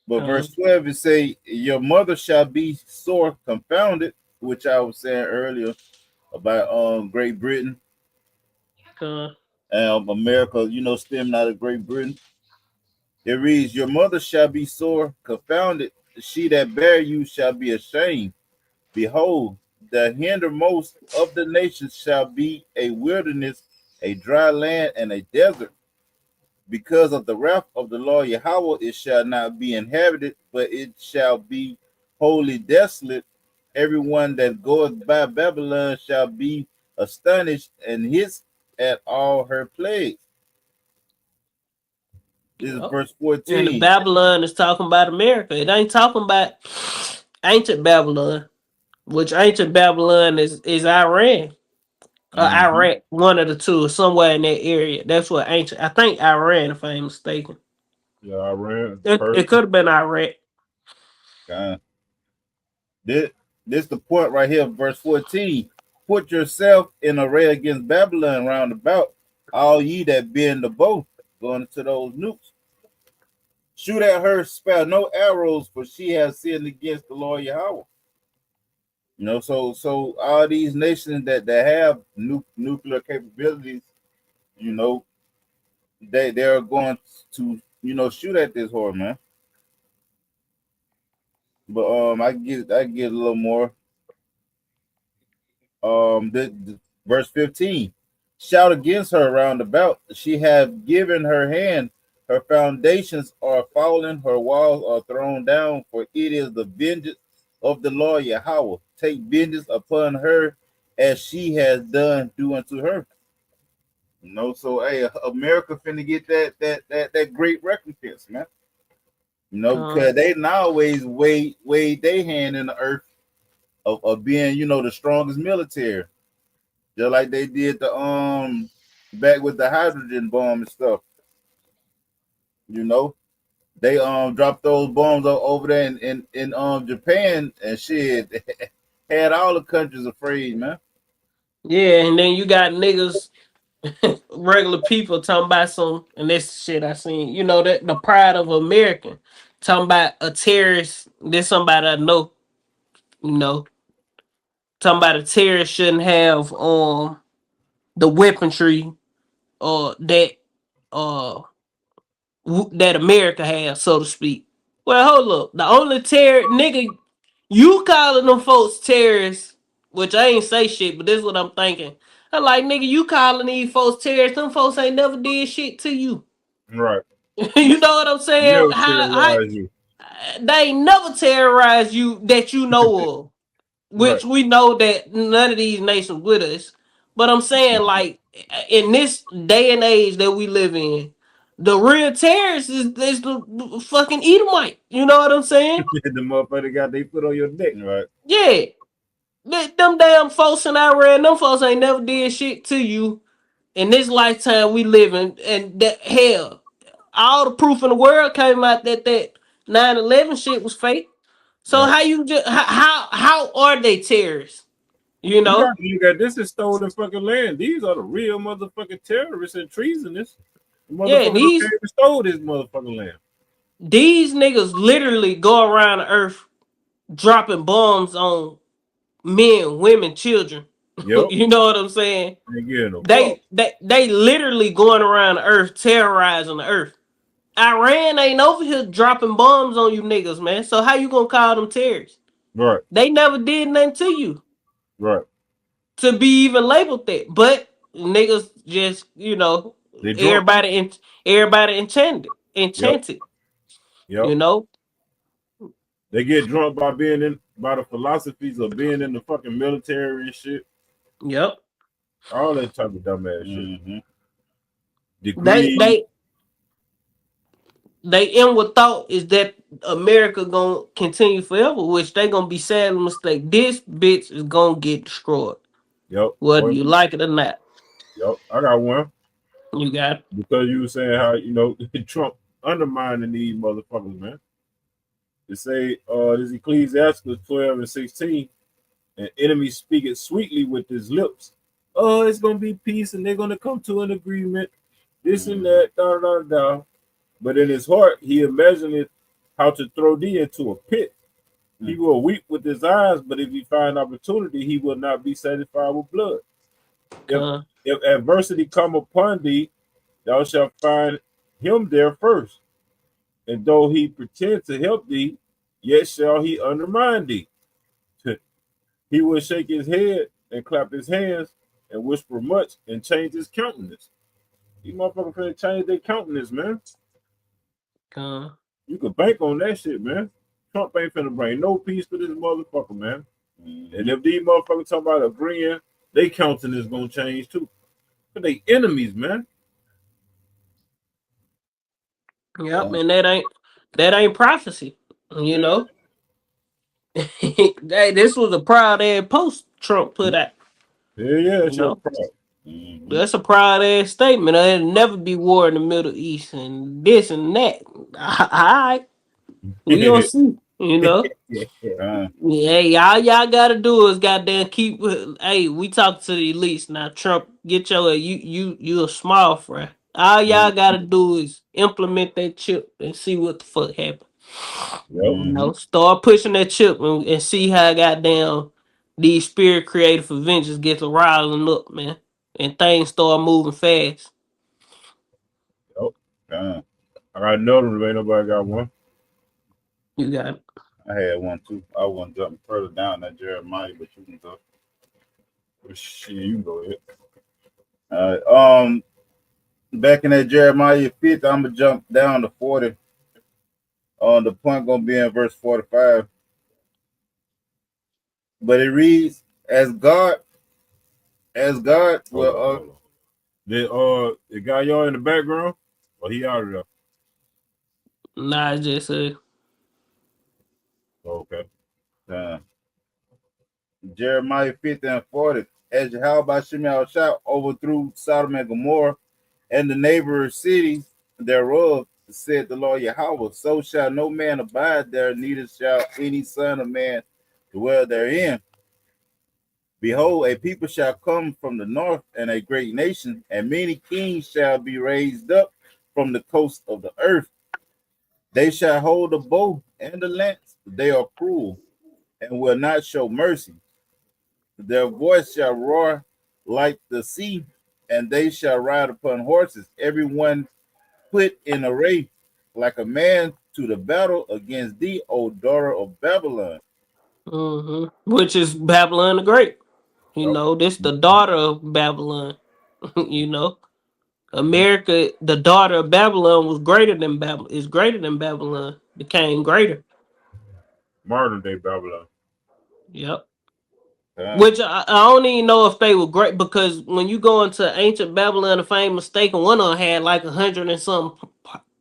But verse 12 it say, your mother shall be sore confounded, which I was saying earlier about Great Britain and America, stemming out of Great Britain. It reads, your mother shall be sore confounded, she that bare you shall be ashamed. Behold, the hindermost of the nations shall be a wilderness, a dry land, and a desert. Because of the wrath of the Lord Yahweh, it shall not be inhabited, but it shall be wholly desolate. Everyone that goeth by Babylon shall be astonished and hissed at all her plagues. This is verse And the 14. Babylon is talking about America. It ain't talking about ancient Babylon, which ancient Babylon is Iran. Iraq, one of the two, somewhere in that area. That's what ancient. I think Iran, if I ain't mistaken. Yeah, Iran. It could have been Iraq. This the point right here, verse 14. Put yourself in array against Babylon round about, all ye that be in the bow, going to those nukes. Shoot at her, spare no arrows, for she has sinned against the Lord Yahweh. So all these nations that have nuclear capabilities, they're going to shoot at this whore, man. But I get a little more. Verse 15. Shout against her round about. She have given her hand, her foundations are fallen, her walls are thrown down, for it is the vengeance of the Lord Yahweh. Take vengeance upon her as she has done, do unto her. So hey, America finna get that great recompense, man. Because they now always weigh their hand in the earth of being, the strongest military. Just like they did the back with the hydrogen bomb and stuff. They dropped those bombs over there in Japan and shit. Had all the countries afraid, man. Yeah, and then you got niggas, regular people talking about some, and this shit I seen. That the pride of American talking about a terrorist. This somebody I know. Talking about a terrorist shouldn't have the weaponry that uh that America has, so to speak. Well, hold up. The only nigga, you calling them folks terrorists, which I ain't say shit, but this is what I'm thinking. I'm like, nigga, you calling these folks terrorists? Them folks ain't never did shit to you. Right. You know what I'm saying? Never terrorize you. They ain't never terrorized you that you know of. Which we know that none of these nations with us. But I'm saying, like, in this day and age that we live in, the real terrorist is the fucking Edomite. You know what I'm saying? The motherfucker got they put on your neck, right? Yeah. Them damn folks in Iran, them folks ain't never did shit to you in this lifetime we live in. And that, hell, all the proof in the world came out that 9/11 shit was fake. So Right. how you just how are they terrorists? You know? You got this is stolen fucking land. These are the real motherfucking terrorists and treasonous. The motherfucker came and stole this motherfucking land. These niggas literally go around the earth dropping bombs on men, women, children. Yep. You know what I'm saying? They literally going around the earth terrorizing the earth. Iran ain't over here dropping bombs on you niggas, man. So how you gonna call them terrorists? Right. They never did nothing to you. Right. To be even labeled that. But niggas just, everybody enchanted. Yep. You know? They get drunk by the philosophies of being in the fucking military and shit. Yep. All that type of dumbass shit. Mm-hmm. Degree. they inward thought is that America gonna continue forever, which they gonna be sadly mistake. This bitch is gonna get destroyed, Yep. whether you like it or not. Yep. I got one You got it. because you were saying how Trump undermining these motherfuckers, man. They say this Ecclesiastes 12:16, an enemy speaketh sweetly with his lips. Oh, it's gonna be peace and they're gonna come to an agreement, this and that, da da da. But in his heart, he imagineth how to throw thee into a pit. He will weep with his eyes, but if he find opportunity, he will not be satisfied with blood. If adversity come upon thee, thou shalt find him there first. And though he pretend to help thee, yet shall he undermine thee. He will shake his head and clap his hands and whisper much and change his countenance. These motherfuckers finna change their countenance, man. You can bank on that shit, man. Trump ain't finna bring no peace to this motherfucker, man. And if these motherfuckers talk about agreeing, they countenance gonna change too. But they enemies, man. Yep, and that ain't prophecy. You know, this was a proud ass post Trump put out. Yeah, it's You your know? pride. That's a proud ass statement. There'll never be war in the Middle East and this and that. All right, we gonna see. You know, yeah, y'all gotta do is goddamn keep. Hey, we talk to the elites now. Trump, get your you a small fry. All y'all gotta do is implement that chip and see what the fuck happens. Yep. You know, start pushing that chip and see how goddamn these spirit creative Avengers get to riling up, man, and things start moving fast. Yep. I got another one. Ain't nobody got one. You got it. I had one too. I want to jump further down that Jeremiah, but you can go. Well, shit, you can go ahead. Back in that Jeremiah 5th, I'm gonna jump down to 40. The point gonna be in verse 45. But it reads, as God will The guy y'all in the background? Well, he out of there. Nah, it's just Okay. Jeremiah 50 and 40. As Jehovah Shemel shout overthrew Sodom and Gomorrah and the neighboring cities thereof, said the Lord Yahweh, so shall no man abide there, neither shall any son of man dwell therein. Behold, a people shall come from the north, and a great nation, and many kings shall be raised up from the coast of the earth. They shall hold the bow and the lance. They are cruel and will not show mercy. Their voice shall roar like the sea, and they shall ride upon horses, every one put in array, like a man to the battle against thee, O daughter of Babylon. which is Babylon the Great. You Yep. know, this the daughter of Babylon. You know, America, the daughter of Babylon, was greater than Babylon. Is greater than Babylon. Became greater. Modern day Babylon. Yep. Which I don't even know if they were great, because when you go into ancient Babylon, if I ain't mistaken, one of them had like 100 and something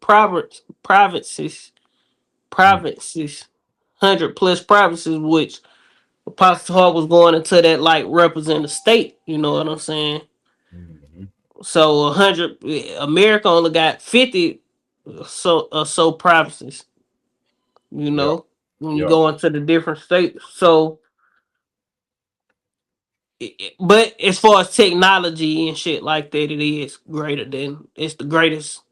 provinces, 100+ provinces, which Apostle Hall was going into that like represent the state. You know what I'm saying? So 100, America only got 50 so provinces. You know, when you go into the different states. So, but as far as technology and shit like that, it is greater than, it's the greatest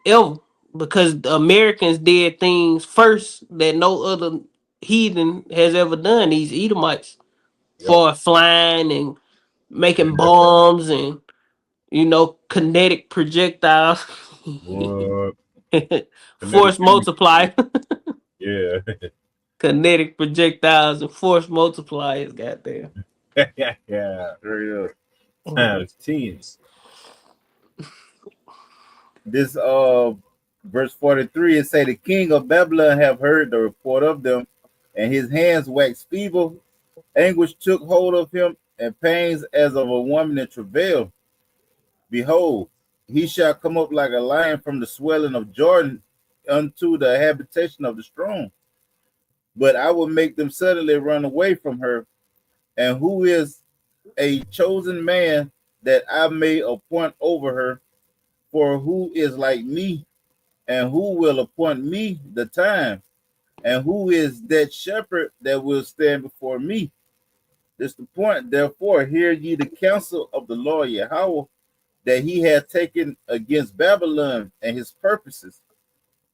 ever, because the Americans did things first that no other heathen has ever done. These Edomites, for flying and making bombs and kinetic projectiles. What? Force multiply. Yeah. Kinetic projectiles and force multipliers. Goddamn. Yeah. Straight up. Times 10. This verse 43, it say the king of Babylon have heard the report of them, and his hands waxed feeble. Anguish took hold of him, and pains as of a woman in travail. Behold, he shall come up like a lion from the swelling of Jordan unto the habitation of the strong. But I will make them suddenly run away from her. And who is a chosen man that I may appoint over her? For who is like me, and who will appoint me the time? And who is that shepherd that will stand before me? This is the point. Therefore, hear ye the counsel of the Lord Yahweh, that he hath taken against Babylon and his purposes,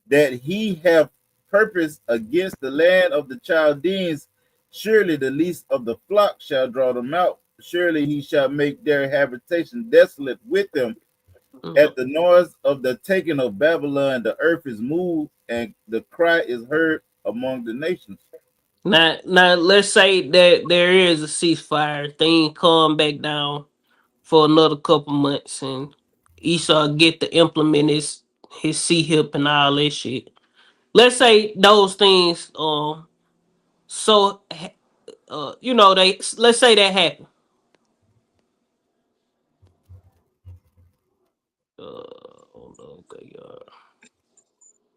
that he have purpose against the land of the Chaldeans. Surely the least of the flock shall draw them out. Surely he shall make their habitation desolate with them. At the noise of the taking of Babylon, the earth is moved, and the cry is heard among the nations. Now, let's say that there is a ceasefire. Thing calm back down for another couple months, and Esau get to implement his hip and all that shit. Let's say those things. So let's say that happened. Okay,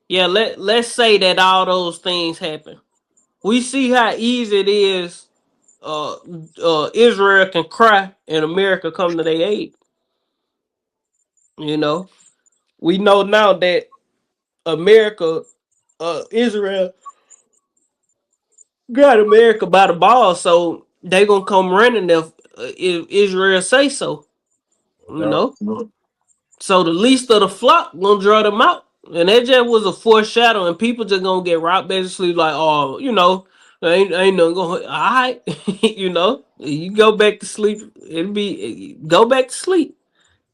yeah. Let's say that all those things happen. We see how easy it is. Israel can cry and America come to their aid. You know, we know now that America, Israel got America by the ball, so they gonna come running if Israel say so. You know, so the least of the flock gonna draw them out, and that just was a foreshadow, and people just gonna get robbed basically like, oh, ain't nothing going. All right, you go back to sleep. Go back to sleep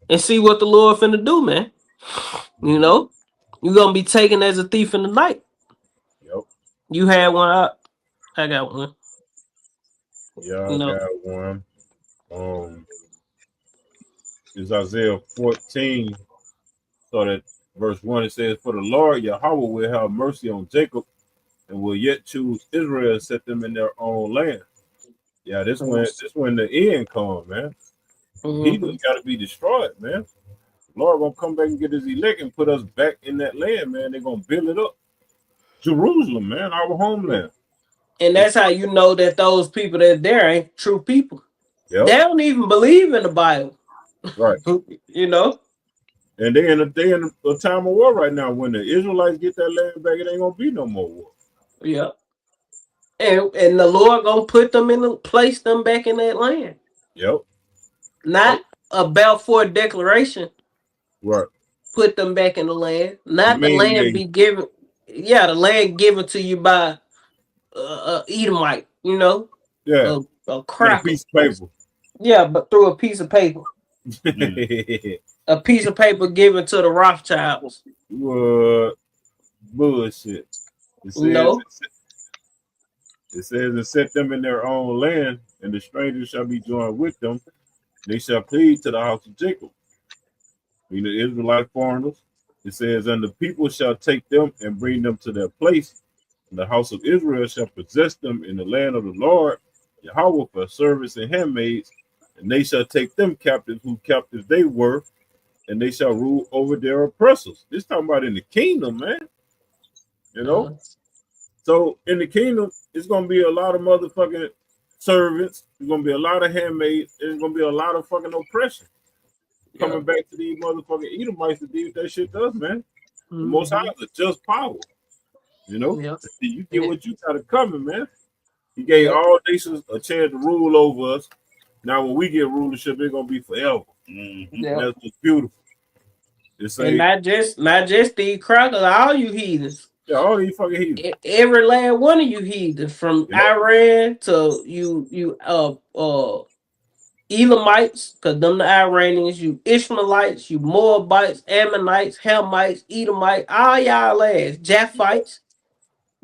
and see what the Lord finna do, man. You know, you gonna be taken as a thief in the night. Yep. You had one. I got one. Yeah, I got one. It's Isaiah 14. So that verse 1 it says, "For the Lord Yahweh will have mercy on Jacob, and will yet choose Israel and set them in their own land." Yeah, this when the end comes, man. He just got to be destroyed, man. Lord gonna come back and get his elect and put us back in that land, man. They're gonna build it up. Jerusalem, man, our homeland. And that's how you know that those people that there ain't true people. Yep. They don't even believe in the Bible. Right. You know? And they in a time of war right now. When the Israelites get that land back, it ain't gonna be no more war. Yeah. And the Lord gonna place them back in that land. Yep. Not a Balfour Declaration. Right. Put them back in the land. Not the land be given. Yeah, the land given to you by Edomite. You know. Yeah. A cracker. A piece of paper. Yeah, but through a piece of paper. A piece of paper given to the Rothschilds. What bullshit? It says and set them in their own land, and the strangers shall be joined with them. They shall plead to the house of Jacob. The Israelite foreigners. It says, and the people shall take them and bring them to their place. And the house of Israel shall possess them in the land of the Lord, Yahweh, for servants and handmaids. And they shall take them captives, who captives they were, and they shall rule over their oppressors. This talking about in the kingdom, man. You know? So in the kingdom, it's going to be a lot of motherfucking servants. There's going to be a lot of handmaids. There's going to be a lot of fucking oppression. Coming back to these motherfucking Edomites to do that shit does, man. The Most High is just power. You know? You get what you got to coming, man. He gave all nations a chance to rule over us. Now, when we get rulership, it's gonna be forever. That's just beautiful. And not just the crackers, all you heathens. Yeah, all these fucking heathens. Every last one of you heathens, from Iran to you Elamites, because them the Iranians, you Ishmaelites, you Moabites, Ammonites, Hamites, Edomites, all y'all ass, Japhites.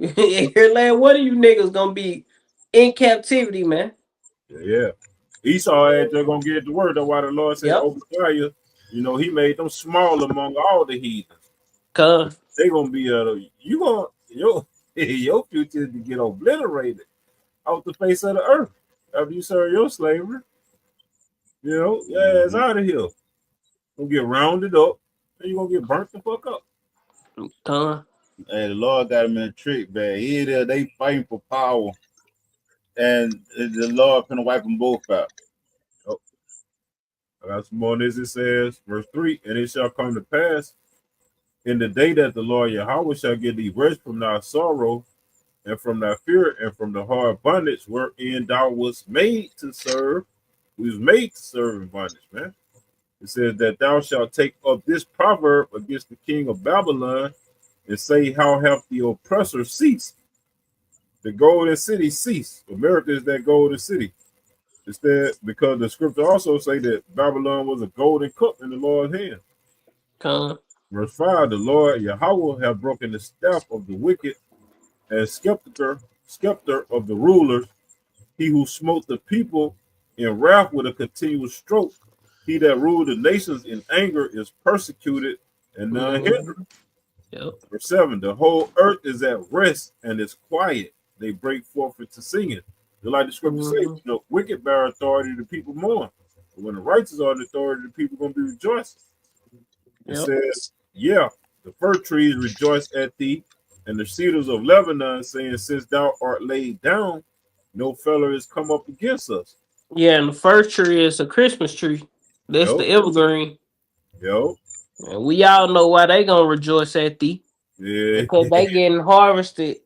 Every last one of you niggas gonna be in captivity, man. Yeah. Esau ain't just gonna get the word. That's why the Lord said, Obadiah, he made them small among all the heathens. Cause they gonna be your future to get obliterated off the face of the earth after you serve your slavery. It's out of here. Gonna get rounded up, and you're gonna get burnt the fuck up. Hey, the Lord got him in a trick bag. Here there, they fighting for power, and the Lord finna wipe them both out. Oh, I got some more on this. It says, verse 3, and it shall come to pass in the day that the Lord Yahweh shall give thee rest from thy sorrow and from thy fear and from the hard bondage wherein thou wast made to serve. We was made to serve in bondage, man. It says that thou shalt take up this proverb against the king of Babylon and say, how hath the oppressor ceased? The golden city ceased. America is that golden city. Instead, because the scripture also say that Babylon was a golden cup in the Lord's hand. Verse 5, the Lord Yahweh have broken the staff of the wicked and scepter of the rulers, he who smote the people in wrath with a continuous stroke. He that ruled the nations in anger is persecuted and none hindered. Yep. Verse 7, the whole earth is at rest and is quiet. They break forth into singing. Just like the scripture says, the wicked bear authority, the people mourn. But when the righteous are in authority, the people going to be rejoicing. It says, yeah, the fir trees rejoice at thee, and the cedars of Lebanon, saying, since thou art laid down, no fellow is come up against us. Yeah, and the first tree is a Christmas tree. That's the evergreen. Yo. And we all know why they gonna rejoice at thee. Yeah. Because they getting harvested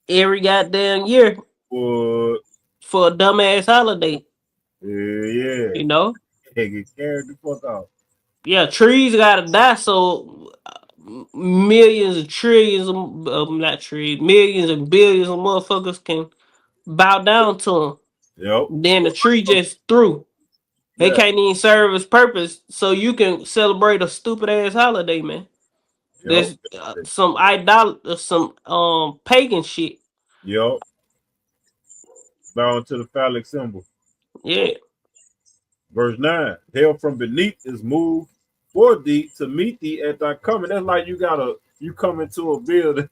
every goddamn year for a dumbass holiday. Yeah. You know? Hey, get carried the fuck out. Yeah, trees gotta die so millions and trillions of not trees, millions and billions of motherfuckers can bow down to them. Yep. Then the tree just threw. They can't even serve its purpose, so you can celebrate a stupid ass holiday, man. There's some pagan shit. Yep. Bound to the phallic symbol. Yeah. Verse 9, hell from beneath is moved for thee to meet thee at thy coming. That's like you come into a building,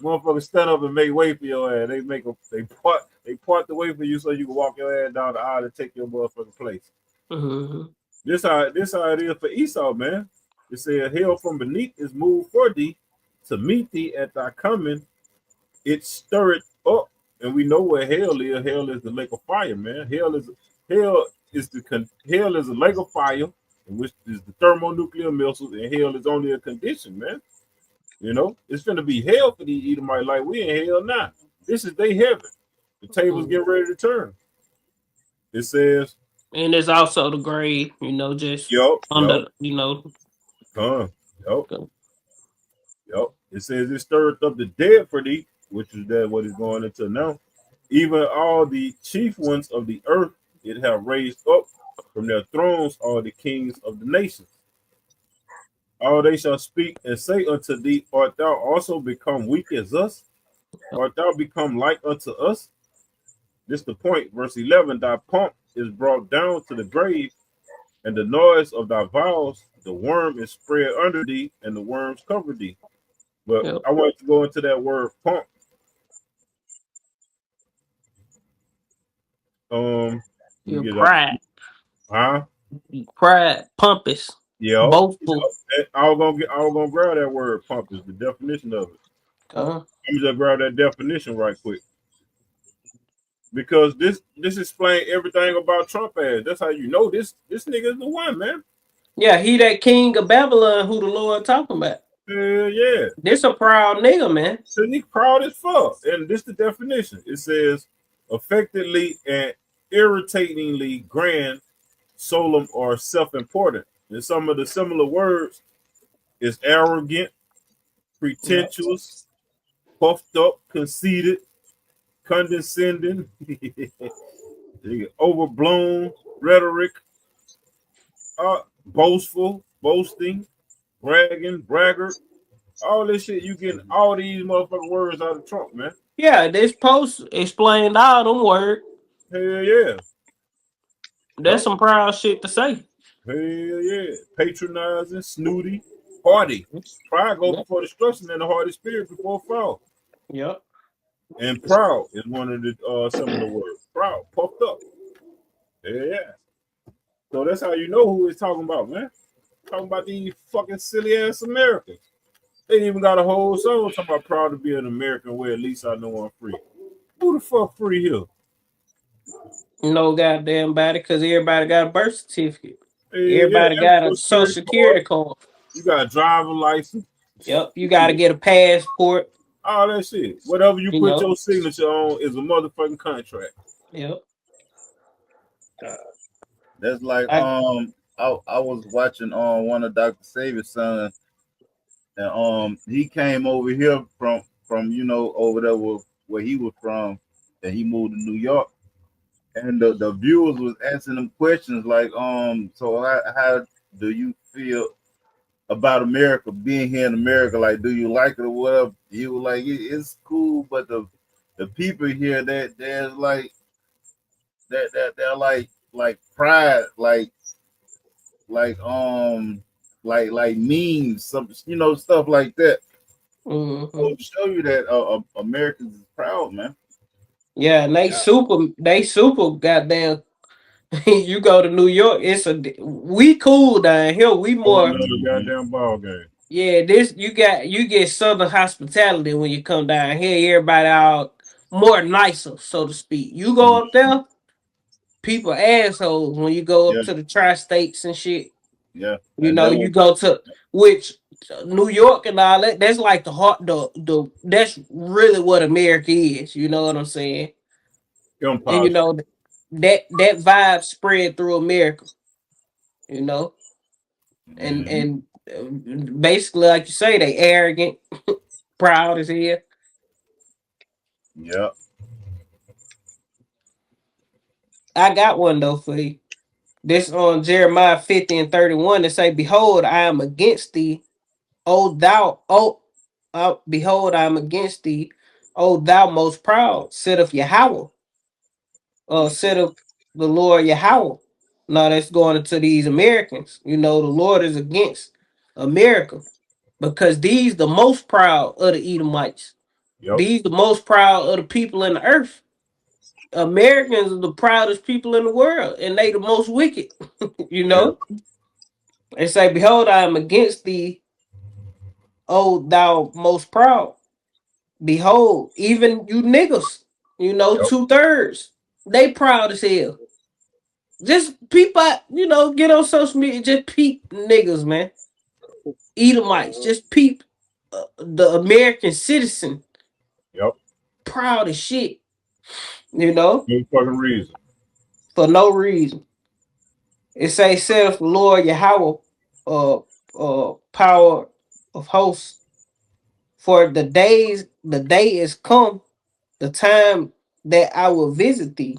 motherfuckers stand up and make way for your ass. They part the way for you so you can walk your ass down the aisle and take your motherfucking place. This how it is for Esau, man. It said, hell from beneath is moved for thee to meet thee at thy coming. It stirred up, and we know where hell is. Hell is the lake of fire, man. Hell is a lake of fire, which is the thermonuclear missiles, and hell is only a condition, man. You know, it's gonna be hell for these Edomites, like we in hell now. This is their heaven. The table's getting ready to turn. It says, and there's also the grave, you know, just under, you know. It says it stirred up the dead for thee, which is that what is going into now. Even all the chief ones of the earth, it have raised up from their thrones all the kings of the nations. All they shall speak and say unto thee, art thou also become weak as us? Art thou become like unto us? This is the point. Verse 11, thy pomp is brought down to the grave, and the noise of thy vows, the worm is spread under thee, and the worms cover thee. But I want to go into that word pomp. Your pride. Huh? Pride, pompous. Yeah. Boastful. I was gonna grab that word pompous, the definition of it. Let me just grab that definition right quick. Because this explains everything about Trump ass. That's how you know this nigga is the one, man. Yeah, he that king of Babylon who the Lord talking about. Yeah. This a proud nigga, man. So he proud as fuck. And this the definition. It says affectedly and irritatingly grand, solemn, or self-important. And some of the similar words is arrogant, pretentious, puffed up, conceited, condescending, overblown rhetoric, boastful, boasting, bragging, braggart, all this shit. You getting all these motherfucking words out of Trump, man. Yeah, this post explained all them words. Hell yeah. That's some proud shit to say. Hell yeah. Patronizing, snooty, haughty. Pride goes before destruction, and the haughty spirit before fall. Yep. And proud is one of the similar words. Proud, puffed up. Yeah. So that's how you know who he's talking about, man. Talking about these fucking silly ass Americans. They even got a whole song talking about proud to be an American where at least I know I'm free. Who the fuck free here? No goddamn body, because everybody got a birth certificate. Hey, Everybody yeah, got a social security card. You got a driver license. Yep, you got to get a passport. All that shit. Whatever you You put know. your signature on is a motherfucking contract. Yep. That's like I was watching one of Dr. Savior's son, and he came over here from over there where he was from, and he moved to New York, and the viewers was asking them questions like so how do you feel about America, being here in America? Like, do you like it or whatever? He was like, it's cool, but the people here that they're like they're like pride, like memes, some stuff like that. Mhm. So to show you that Americans is proud, man. Yeah, and they super goddamn. You go to New York, we cool down here. We more Goddamn ball game. yeah. This you get southern hospitality when you come down here. Everybody out more nicer, so to speak. You go up there, people assholes when you go up to the tri-states and shit. Yeah, You know, you go to which New York and all that. That's like the heart. The that's really what America is. You know what I'm saying? And you know that vibe spread through America. You know, and basically, like you say, they arrogant, proud as hell. Yeah. I got one though for you. This on Jeremiah 50 and 31 to say, "Behold, I am against thee, O thou, behold, I am against thee, O thou most proud, said of Yahweh, said of the Lord Yahweh." Now that's going into these Americans. You know, the Lord is against America because these the most proud of the Edomites. Yep. These the most proud of the people in the earth. Americans are the proudest people in the world, and they the most wicked. You know, they say, "Behold, I am against thee, O thou most proud. Behold, even you niggas, you know, 2/3, they proud as hell." Just peep out, you know, get on social media, just peep niggas, man. Edomites, just peep the American citizen. Yep. Proud as shit, you know, No fucking reason. for no reason. It say, "Saith the Lord Yahweh, power of hosts, for the day is come, the time that I will visit thee,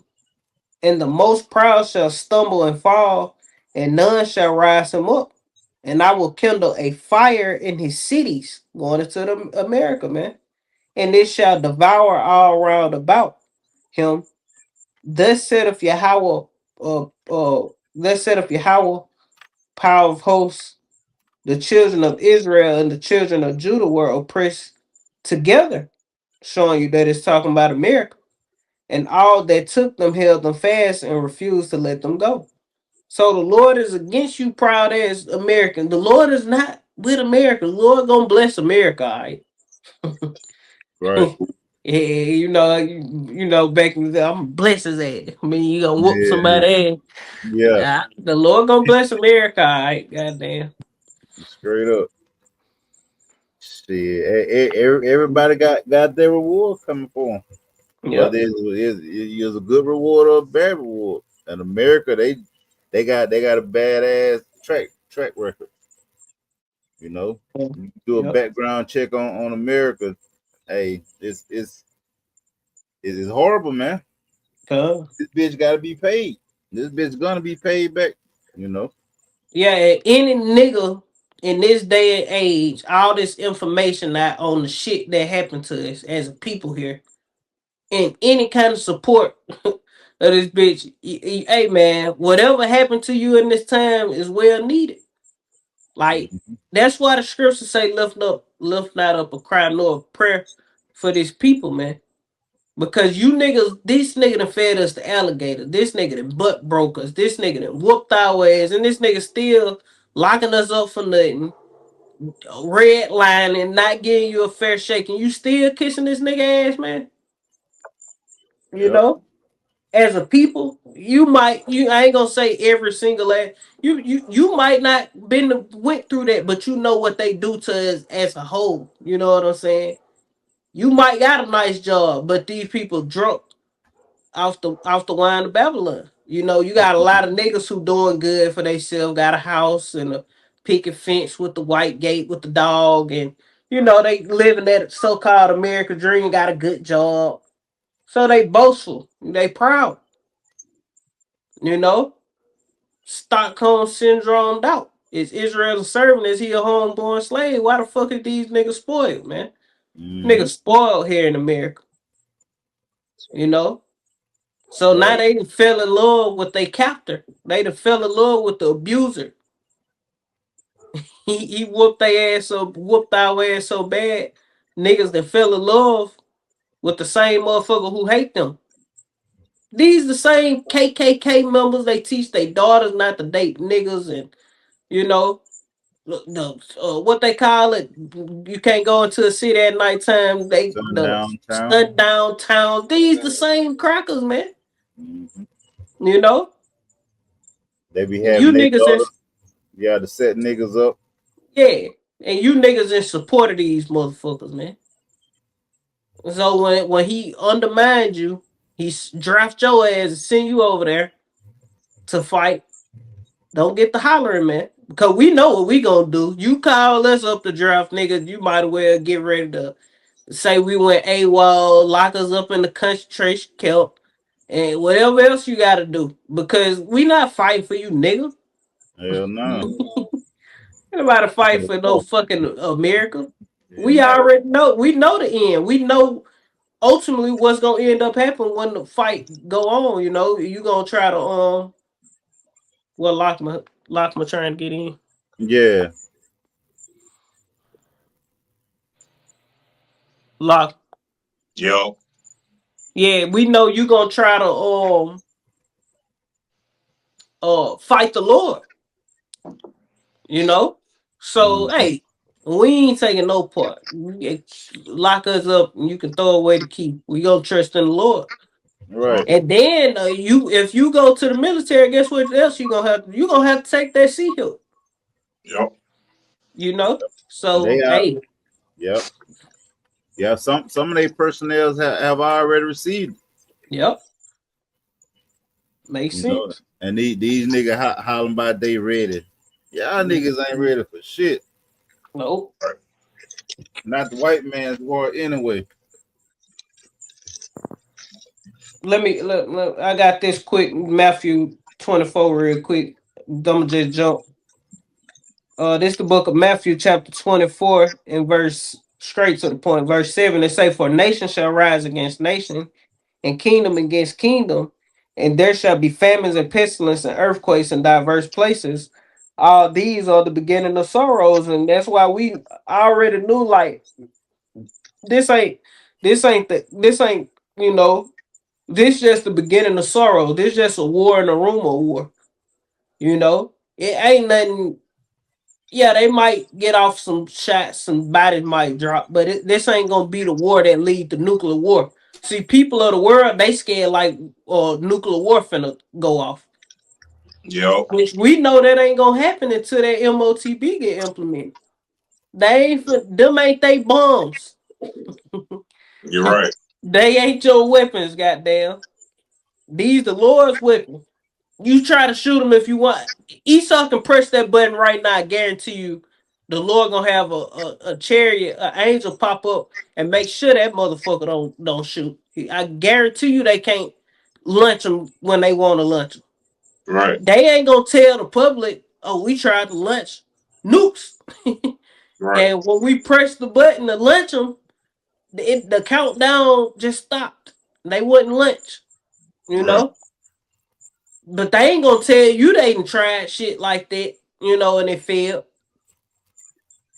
and the most proud shall stumble and fall, and none shall rise him up. And I will kindle a fire in his cities," going into the America, man, "and it shall devour all round about him. Thus saith Yahweh, power of hosts, the children of Israel and the children of Judah were oppressed together," showing you that it's talking about America. "And all that took them held them fast and refused to let them go." So the Lord is against you, proud ass American. The Lord is not with America. The Lord gonna bless America, all right? Right. Yeah, you know, back in the day, I'm bless his ass. I mean, you gonna whoop somebody ass. Yeah. The Lord gonna bless America, all right? Goddamn. Straight up. See, everybody got their reward coming for them. Yeah. But there's a good reward or a bad reward. In America, they got a badass track record. You know, you do a background check on America. Hey, it's horrible, man. This bitch got to be paid. This bitch gonna be paid back. You know. Yeah, any nigga in this day and age, all this information out on the shit that happened to us as a people here, and any kind of support of this bitch, hey man, whatever happened to you in this time is well needed. Like that's why the scriptures say, lift not up a cry nor a prayer for these people, man. Because you niggas, this nigga done fed us the alligator. This nigga done butt broke us. This nigga done whooped our ass. And this nigga still locking us up for nothing, redlining, not giving you a fair shake, and you still kissing this nigga ass, man. You Yep. know, as a people, I ain't gonna say every single ass. You might not went through that, but you know what they do to us as a whole. You know what I'm saying? You might got a nice job, but these people drunk off the wine of Babylon. You know, you got a lot of niggas who doing good for themselves, got a house and a picket fence with the white gate with the dog, and you know they living that so-called American dream, got a good job. So they boastful, they proud. You know, Stockholm syndrome doubt. Is Israel a servant? Is he a homeborn slave? Why the fuck are these niggas spoiled, man? Niggas spoiled here in America. You know? So now they done fell in love with their captor. They done fell in love with the abuser. He whooped our ass so bad. Niggas that fell in love with the same motherfucker who hate them. These the same KKK members. They teach their daughters not to date niggas, and you know what they call it. You can't go into a city at nighttime. Sundown town. These the same crackers, man. You know, they be having you niggas. To set niggas up. Yeah, and you niggas in support of these motherfuckers, man. So when he undermined you, he draft your ass and send you over there to fight. Don't get the hollering, man. Because we know what we gonna do. You call us up to draft, niggas, you might as well get ready to say we went AWOL, lock us up in the concentration camp, and whatever else you gotta do. Because we not fighting for you, nigga. Hell no. Ain't nobody fight for no fucking America. We already know. We know the end. We know ultimately what's gonna end up happening when the fight go on. You know, you gonna try to Lockma trying to get in. Yeah. Lock. Yo. Yeah, we know you gonna try to fight the Lord. You know? So hey, we ain't taking no part. Lock us up and you can throw away the key. We gonna trust in the Lord. Right. And then if you go to the military, guess what else you gonna have to take that sea hill. Yep. You know? So hey. Yep. Yeah, some of their personnel have already received. Yep. Makes sense. And these niggas hollering about they ready. Y'all niggas ain't ready for shit. Nope. Not the white man's war anyway. I got this quick Matthew 24 real quick. I'm gonna just jump. This the book of Matthew chapter 24 and verse straight to the point. Verse 7, it say, for nation shall rise against nation and kingdom against kingdom, and there shall be famines and pestilence and earthquakes in diverse places. All these are the beginning of sorrows, and that's why we already knew like this ain't this just the beginning of sorrow. This just a war and a rumor of war. You know, it ain't nothing. Yeah, they might get off some shots, some bodies might drop, but this ain't gonna be the war that lead to nuclear war. See, people of the world, they scared like nuclear war finna go off. Yep. Which we know that ain't gonna happen until that MOTB get implemented. Them ain't they bombs. You're right. They ain't your weapons, goddamn. These the Lord's weapons. You try to shoot them if you want. Esau can press that button right now. I guarantee you, the Lord gonna have a chariot, an angel pop up and make sure that motherfucker don't shoot. I guarantee you they can't launch them when they want to launch them. Right. They ain't gonna tell the public, "Oh, we tried to launch nukes." Right. And when we press the button to launch them, the countdown just stopped. They wouldn't launch. You know. But they ain't gonna tell you they ain't tried shit like that, you know, and it failed.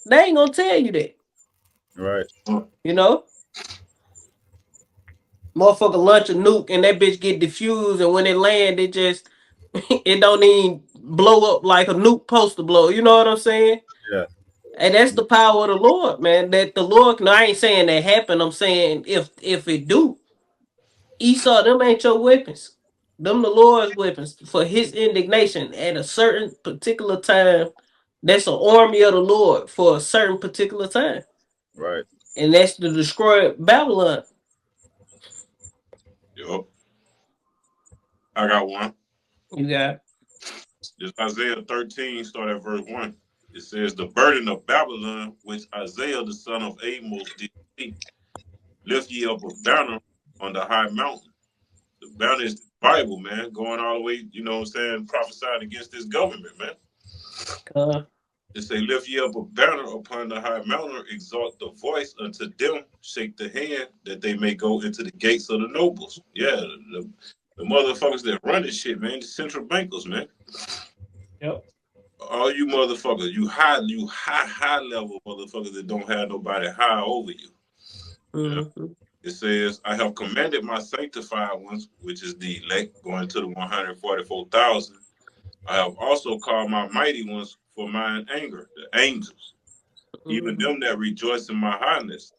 They ain't gonna tell you that. Right. You know? Motherfucker launch a nuke and that bitch get diffused, and when it land, it don't even blow up like a nuke supposed to blow. You know what I'm saying? Yeah. And that's the power of the Lord, man. That the Lord. No, I ain't saying that happened. I'm saying if it do, Esau, them ain't your weapons. Them the Lord's weapons for His indignation at a certain particular time. That's an army of the Lord for a certain particular time, Right. and that's to destroy Babylon. Yup. I got one. You got It's Isaiah 13, start at verse 1. It says, the burden of Babylon, which Isaiah the son of Amos did see, lift ye up a banner on the high mountain. The banner is the Bible, man, going all the way, you know what I'm saying, prophesying against this government, man. It say, lift ye up a banner upon the high mountain, exalt the voice unto them, shake the hand, that they may go into the gates of the nobles. Yeah, the motherfuckers that run this shit, man, the central bankers, man. Yep. All you motherfuckers, you high level motherfuckers that don't have nobody high over you. Mm-hmm. It says, I have commanded my sanctified ones, which is the elect, going to the 144,000. I have also called my mighty ones for mine anger, the angels, even them that rejoice in my highness.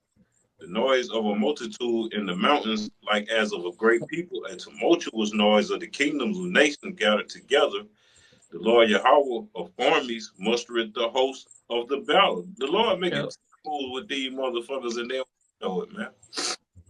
The noise of a multitude in the mountains, like as of a great people, a tumultuous noise of the kingdoms of nations gathered together. The Lord Yahweh of armies mustereth the host of the battle. The Lord make it cool with these motherfuckers, and they don't know it, man.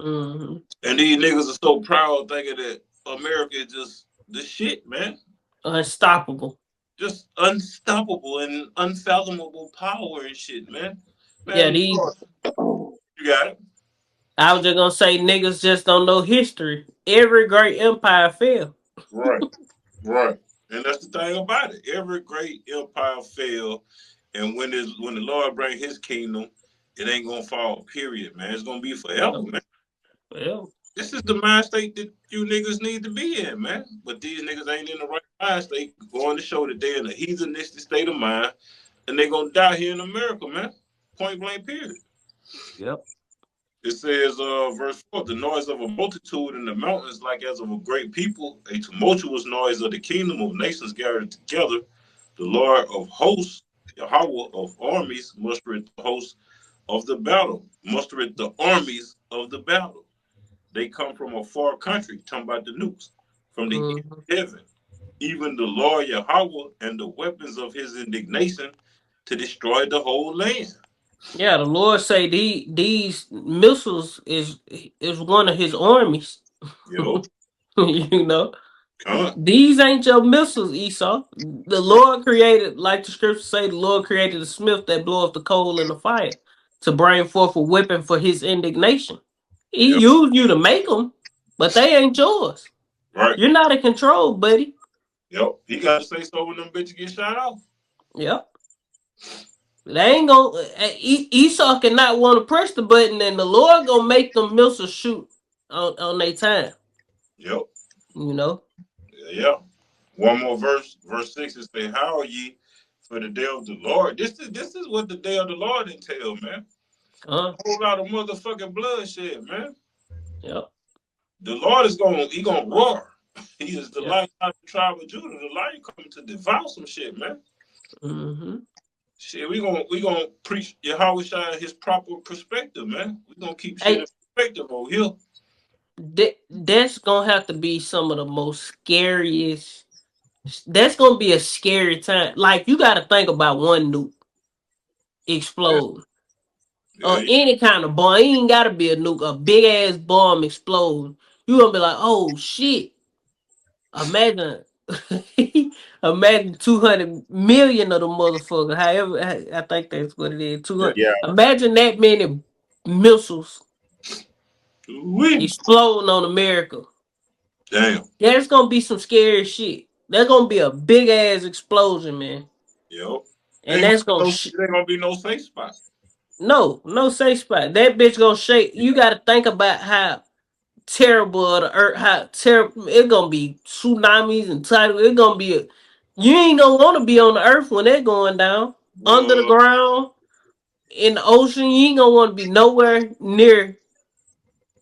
Mm-hmm. And these niggas are so proud thinking that America is just the shit, man. Unstoppable. Just unstoppable and unfathomable power and shit, man. Yeah, these. You got it. I was just gonna say niggas just don't know history. Every great empire fell. Right, right. And that's the thing about it. Every great empire fell, and when the Lord bring His kingdom, it ain't gonna fall. Period, man. It's gonna be forever, man. Well, this is the mind state that you niggas need to be in, man. But these niggas ain't in the right mind state, going to show that they're in a heathenistic state of mind, and they're gonna die here in America, man. Point blank, period. Yep. It says, verse 4, the noise of a multitude in the mountains, like as of a great people, a tumultuous noise of the kingdom of nations gathered together. The Lord of hosts, Yahweh of armies, mustereth the hosts of the battle, mustereth the armies of the battle. They come from a far country, talking about the nukes, from the end of heaven. Even the Lord Yahweh and the weapons of His indignation to destroy the whole land. Yeah, the Lord say these missiles is one of His armies. Yo. You know, these ain't your missiles, Esau. The Lord created, like the scriptures say, the Lord created a smith that blow up the coal in the fire to bring forth a weapon for His indignation. He used you to make them, but they ain't yours. Right. You're not in control, buddy. Yep. He got to say so when them bitches get shot off. Yep. They ain't gonna. Esau cannot want to press the button, and the Lord gonna make them missiles shoot on their time. Yep. You know. Yeah. One more verse. Verse 6 is say, "How are ye for the day of the Lord?" This is what the day of the Lord entails, man. A whole lot of motherfucking bloodshed, man. Yep. The Lord is gonna roar. He is the Lion of the tribe of Judah. The Lion coming to devour some shit, man. Mm-hmm. Shit, we gonna preach Yahweh Shai his proper perspective, man. We gonna keep shit in perspective over here. That's gonna have to be some of the most scariest. That's gonna be a scary time. Like, you got to think about one nuke explode, or any kind of bomb. It ain't gotta be a nuke. A big ass bomb explode. You gonna be like, oh shit. Imagine, imagine 200 million of the motherfuckers. However, I think that's what it is. 200. Yeah. Imagine that many missiles exploding on America. Damn. There's gonna be some scary shit. There's gonna be a big ass explosion, man. Yo. And that's gonna there ain't gonna be no safe spot. No safe spot. That bitch gonna shake. You gotta think about how terrible of the earth, how terrible it's gonna be. Tsunamis and tidal. It's gonna be you ain't gonna want to be on the earth when they're going down. Under the ground, in the ocean. You ain't gonna want to be nowhere near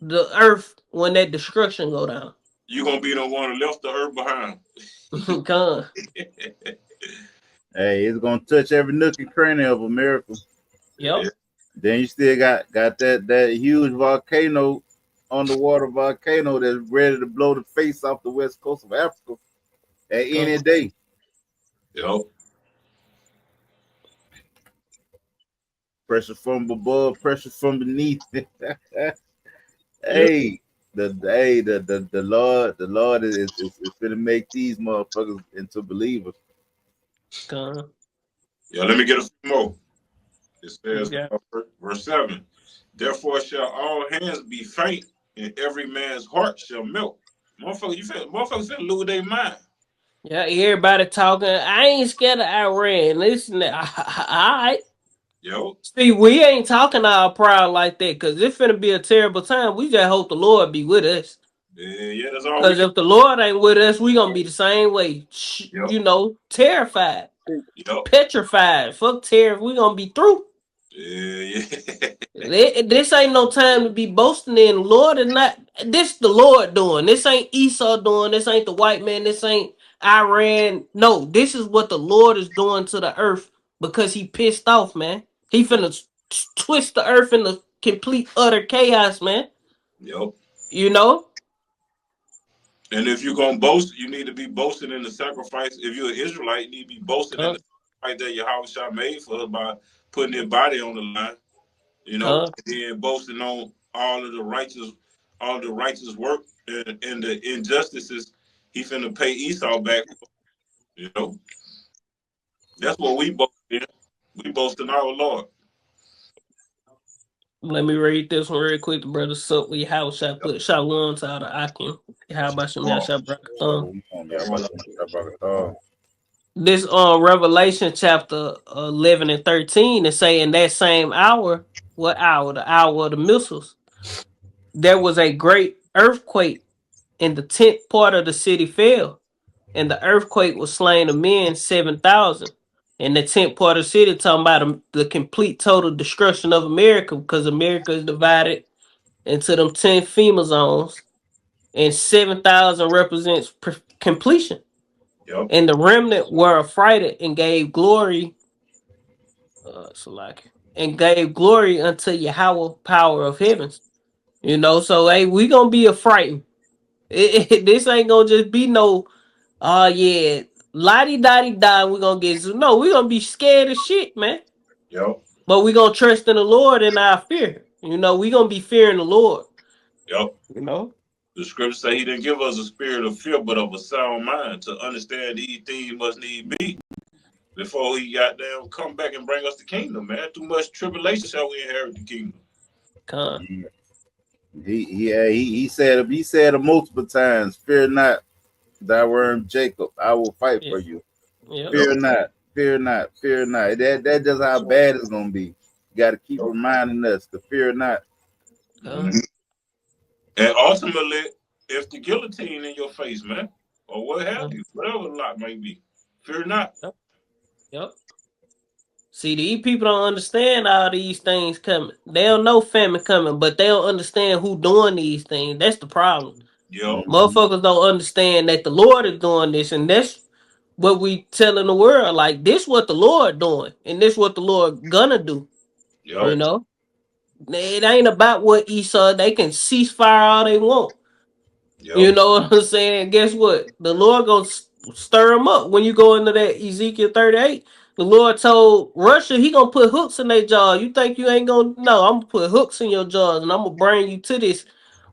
the earth when that destruction go down. You gonna be the one that left the earth behind. Con. Hey, it's gonna touch every nook and cranny of America. Yep. Then you still got that huge volcano, underwater volcano that's ready to blow the face off the west coast of Africa at any day. Yep. Pressure from above, pressure from beneath. Hey, the Lord is gonna make these motherfuckers into believers. Con. Yeah, let me get a few more. It says, Yeah. verse 7, therefore shall all hands be faint, and every man's heart shall melt. Motherfuckers finna lose their mind. Yeah, everybody talking. I ain't scared of Iran. Listen, all right. Yo, See, we ain't talking all proud like that because it's finna be a terrible time. We just hope the Lord be with us. yeah, that's all we Because can. if the Lord ain't with us, we gonna be the same way. Yep, You know, terrified, yep, petrified. Fuck terror. We gonna be through. yeah. This ain't no time to be boasting in the Lord and not. This the Lord doing. This ain't Esau doing. This ain't the white man. This ain't Iran. No, this is what the Lord is doing to the earth because he pissed off, man. He finna twist the earth into complete utter chaos, man. Yep. You know? And if you're gonna boast, you need to be boasting in the sacrifice. If you're an Israelite, you need to be boasting in Huh? the sacrifice that Yahweh made for us by putting his body on the line. You know, Huh? and then boasting on all the righteous work and the injustices he finna pay Esau back. You know, that's what we boast in. We boast in our Lord. Let me read this one real quick. The brother Sutley House I put Shalom to all the Akim. How about some Yasha Brakathon? This Revelation chapter 11 and 13 is saying that same hour, what hour? The hour of the missiles. There was a great earthquake, and the 10th part of the city fell, and the earthquake was slain of men 7,000. And the 10th part of the city talking about the complete total destruction of America because America is divided into them 10 FEMA zones, and 7,000 represents completion. Yep. And the remnant were affrighted and gave glory, and gave glory unto Yahweh, power of heavens. You know, so hey, we gonna be affrighted. This ain't gonna just be no, yeah, lottie dotty die. We gonna get no. We gonna be scared as shit, man. Yep. But we gonna trust in the Lord and our fear. You know, we gonna be fearing the Lord. Yep. You know. The scripture say he didn't give us a spirit of fear, but of a sound mind to understand these things must need be before he got down come back and bring us the kingdom, man. Too much tribulation shall we inherit the kingdom. Con. He said multiple times, "Fear not, thy worm Jacob. I will fight Yeah. for you. Yeah. Fear not, fear not, fear not." That's just how bad it's gonna be. You got to keep reminding us to fear not. Con. And ultimately, if the guillotine in your face, man, or what have you, whatever the lot may be, fear not. Yep. See, these people don't understand all these things coming. They don't know famine coming, but they don't understand who doing these things. That's the problem. Yo, Motherfuckers don't understand that the Lord is doing this, and that's what we telling the world. Like this, what the Lord doing, and this what the Lord gonna do. You yo, know, it ain't about what Esau. They can ceasefire all they want. yo, You know what I'm saying? Guess what? The Lord gonna stir them up when you go into that Ezekiel 38. The Lord told Russia he gonna put hooks in their jaws. You think you ain't gonna? No, I'm gonna put hooks in your jaws, and I'm gonna bring you to this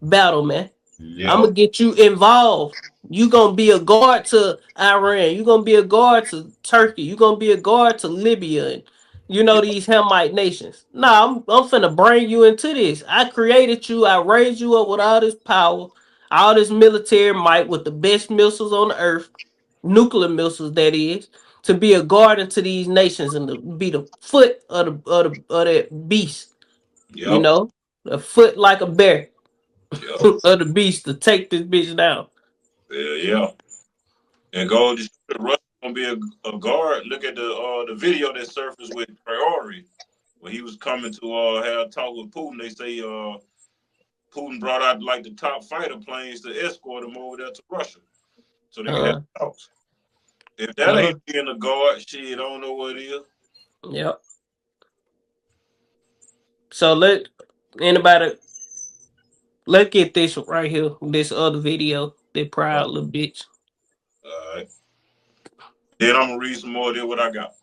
battle, man. I'm yo, gonna get you involved. You gonna be a guard to Iran. You gonna be a guard to Turkey. You gonna be a guard to Libya, and you know these Hamite nations. Nah, I'm finna bring you into this. I created you. I raised you up with all this power, all this military might, with the best missiles on the earth, nuclear missiles that is, to be a guardian to these nations and to be the foot of that beast. You yo, know, a foot like a bear yo, of the beast to take this bitch down. yeah. And go to Russia gonna be a guard. Look at the video that surfaced with Priori when he was coming to have a talk with Putin. They say Putin brought out like the top fighter planes to escort him over there to Russia so they can have talks. If that ain't being a guard, shit, I don't know what it is. Yep. So let's get this right here. This other video. That proud little bitch. All right. Then I'm gonna read some more. Then what I got?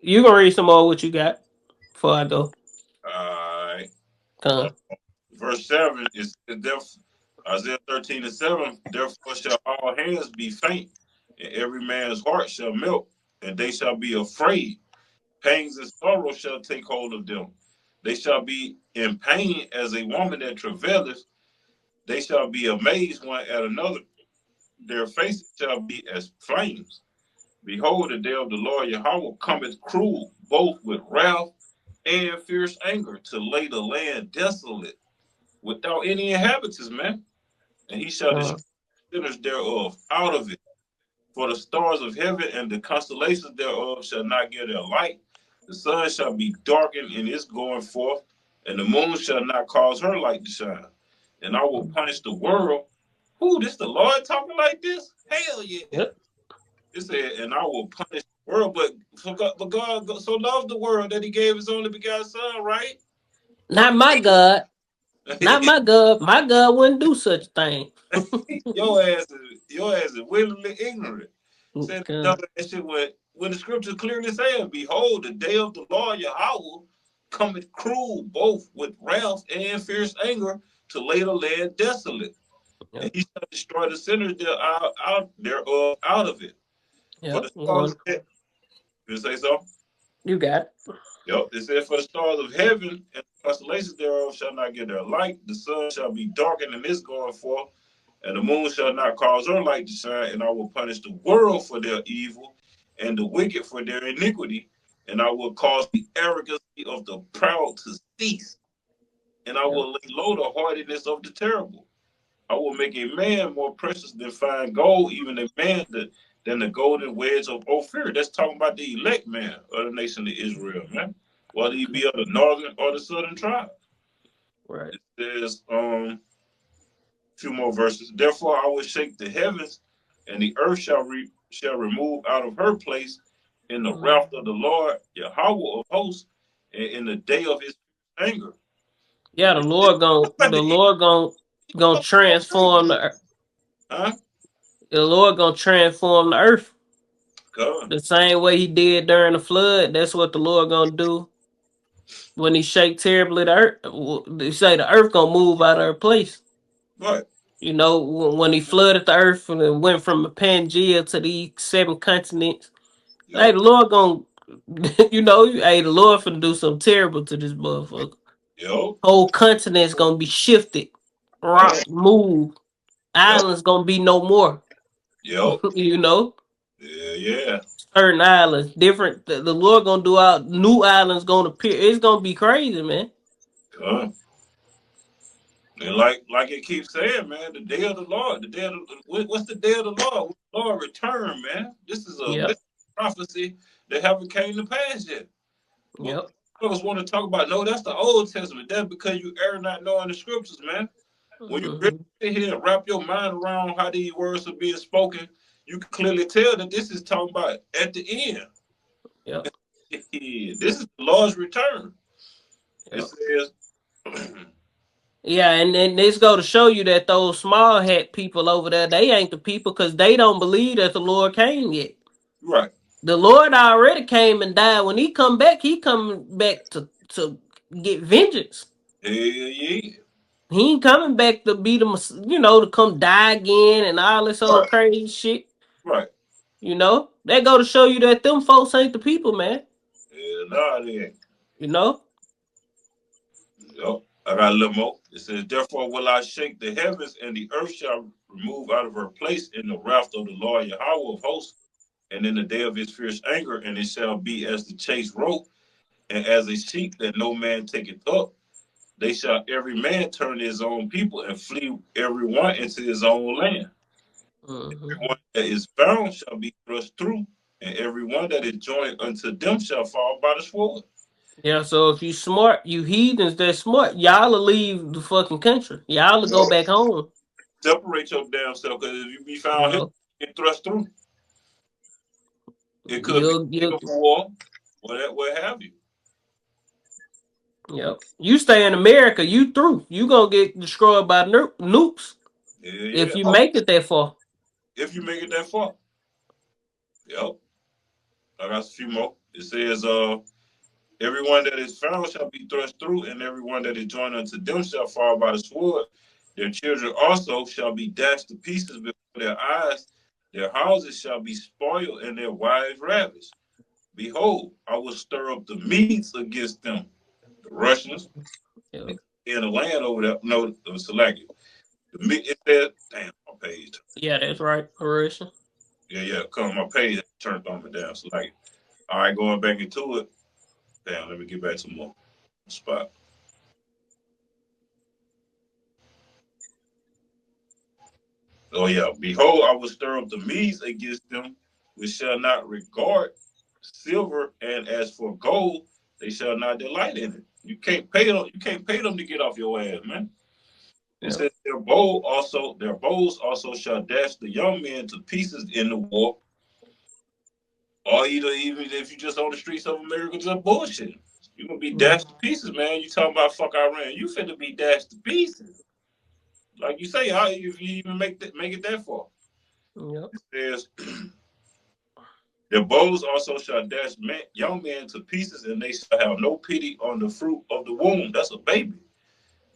You gonna read some more what you got before I go? All right. Come. Verse 7 is Isaiah 13:7. Therefore shall all hands be faint, and every man's heart shall melt, and they shall be afraid. Pangs and sorrow shall take hold of them. They shall be in pain as a woman that travaileth. They shall be amazed one at another. Their faces shall be as flames. Behold, the day of the Lord Yahweh cometh cruel, both with wrath and fierce anger, to lay the land desolate, without any inhabitants, man. And he shall destroy the sinners thereof out of it. For the stars of heaven and the constellations thereof shall not give their light. The sun shall be darkened in its going forth, and the moon shall not cause her light to shine. And I will punish the world. Who, this the Lord talking like this? Hell yeah. Yep. It said, and I will punish the world, but God so loved the world that he gave his only begotten son, right? Not my God. Not my God. My God wouldn't do such a thing. Your ass is willingly ignorant. Said Okay. that shit when the scripture clearly said, behold, the day of the Lord Yahweh cometh cruel, both with wrath and fierce anger, to lay the land desolate. Yep. And he shall destroy the sinners thereof out of it. Yep. For the stars of heaven. You say so? You got it. Yep. It said, for the stars of heaven and the constellations thereof shall not give their light. The sun shall be darkened in its going forth, and the moon shall not cause her light to shine. And I will punish the world for their evil, and the wicked for their iniquity. And I will cause the arrogancy of the proud to cease. And I will lay low the haughtiness of the terrible. I will make a man more precious than fine gold, even a man than the golden wedge of Ophir. That's talking about the elect man of the nation of Israel, man. Whether he be of the northern or the southern tribe. Right. It says, a few more verses. Therefore I will shake the heavens, and the earth shall remove out of her place in the wrath of the Lord Yahweh of hosts, and in the day of his anger. Yeah, the Lord gonna transform the earth. Huh? The Lord gonna transform the earth. God. The same way he did during the flood. That's what the Lord gonna do when he shake terribly the earth. They say the earth gonna move out of her place. What? You know, when he flooded the earth and it went from Pangea to the 7 continents. Yo. Hey, the Lord gonna, the Lord finna do something terrible to this motherfucker. Yo. Whole continent's gonna be shifted, rock, move. Islands gonna be no more. Yo. You know? Yeah. Certain islands, different. The Lord gonna do out. New islands gonna appear. It's gonna be crazy, man. And like it keeps saying, man, the day of the Lord, what's the day of the Lord? When the Lord return, man. This is a prophecy that haven't came to pass yet. Yep. Folks want to talk about, no, that's the Old Testament. That's because you err not knowing the scriptures, man. When you really sit here and wrap your mind around how these words are being spoken, you can clearly tell that this is talking about at the end. Yep. This is the Lord's return. It says, yeah, and then this go to show you that those small hat people over there, they ain't the people because they don't believe that the Lord came yet. Right. The Lord already came and died. When he come back to get vengeance. Yeah. He ain't coming back to be to come die again and all this old crazy shit. Right. That go to show you that them folks ain't the people, man. Yeah, nah, they ain't. Yep. I got a little more. It says, therefore will I shake the heavens, and the earth shall remove out of her place in the wrath of the Lord Yahweh of hosts, and in the day of his fierce anger, and it shall be as the chased rope, and as a sheep that no man taketh up. They shall every man turn to his own people, and flee every one into his own land. Everyone that is found shall be thrust through, and every one that is joined unto them shall fall by the sword. Yeah, so if you smart, you heathens that smart, y'all will leave the fucking country. Y'all will go back home. Separate your damn self, because if you be found here, get thrust through. It could be a war, what have you. Yep. You stay in America, you through. You gonna get destroyed by nukes if you make it that far. If you make it that far. Yep. I got a few more. It says, everyone that is found shall be thrust through, and everyone that is joined unto them shall fall by the sword. Their children also shall be dashed to pieces before their eyes. Their houses shall be spoiled, and their wives ravished. Behold, I will stir up the Medes against them, the Russians, in the land over there. No, Salakia. It says, damn, my page. Yeah, that's right, Russian. Yeah, come my page turned on me down. Salakia. All right, going back into it. Damn, let me get back to more spot. Oh yeah, behold, I will stir up the Medes against them, which shall not regard silver, and as for gold, they shall not delight in it. You can't pay them. You can't pay them to get off your ass, man. It says their bows also shall dash the young men to pieces in the war. Or even if you just on the streets of America just bullshit, you're gonna be dashed to pieces, man. You talking about fuck Iran, you finna be dashed to pieces. Like you say, how if you even make it that far. Yep. It says their bows also shall dash young men to pieces, and they shall have no pity on the fruit of the womb. That's a baby.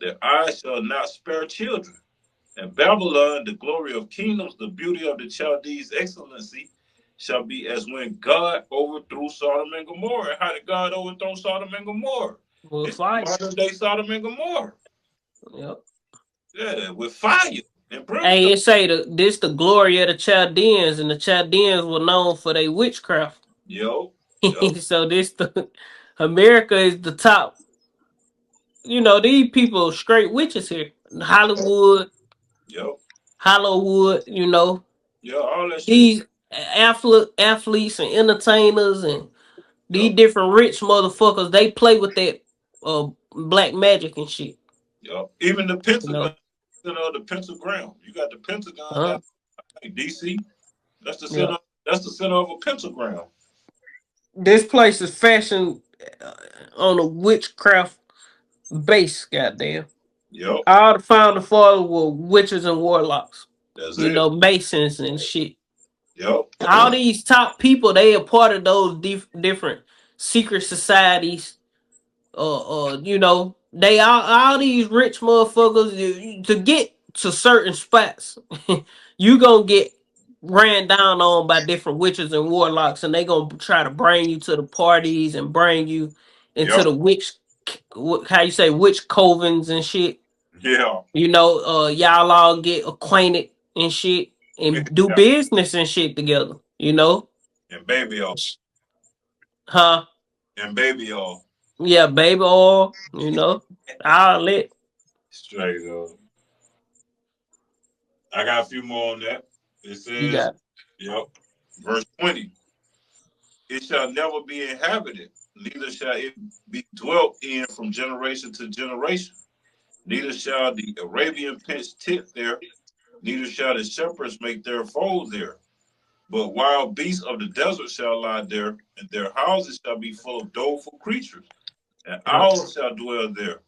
Their eyes shall not spare children. And Babylon, the glory of kingdoms, the beauty of the Chaldees' excellency, shall be as when God overthrew Sodom and Gomorrah. How did God overthrow Sodom and Gomorrah? With fire. Modern day Sodom and Gomorrah. Yep. Yeah, with fire and brimstone. Hey, it say this the glory of the Chaldeans, and the Chaldeans were known for their witchcraft. Yo. So this America is the top. You know, these people straight witches here. Hollywood. Yep. Hollywood, you know. Yeah, all that shit. These athletes and entertainers and these different rich motherfuckers, they play with that black magic and shit. Yep. Even the Pentagon, the pentagram. You got the Pentagon down in DC. That's the center. That's the center of a pentagram. This place is fashioned on a witchcraft base, goddamn. Yep. All the founding fathers were witches and warlocks. That's you know, masons and shit. Yep. All these top people, they are part of those different secret societies. You know, they all these rich motherfuckers to get to certain spots. You gonna get ran down on by different witches and warlocks, and they gonna try to bring you to the parties and bring you into the witch, how you say, witch covens and shit. Yeah. You know, y'all all get acquainted and shit and do business and shit together, you know? And baby oil. Huh? And baby oil. Yeah, baby oil, you know. All lit. Straight up. I got a few more on that. It says, yep, verse 20. It shall never be inhabited, neither shall it be dwelt in from generation to generation. Neither shall the Arabian pitch tent there, neither shall the shepherds make their fold there. But wild beasts of the desert shall lie there, and their houses shall be full of doleful creatures. And owls shall dwell there,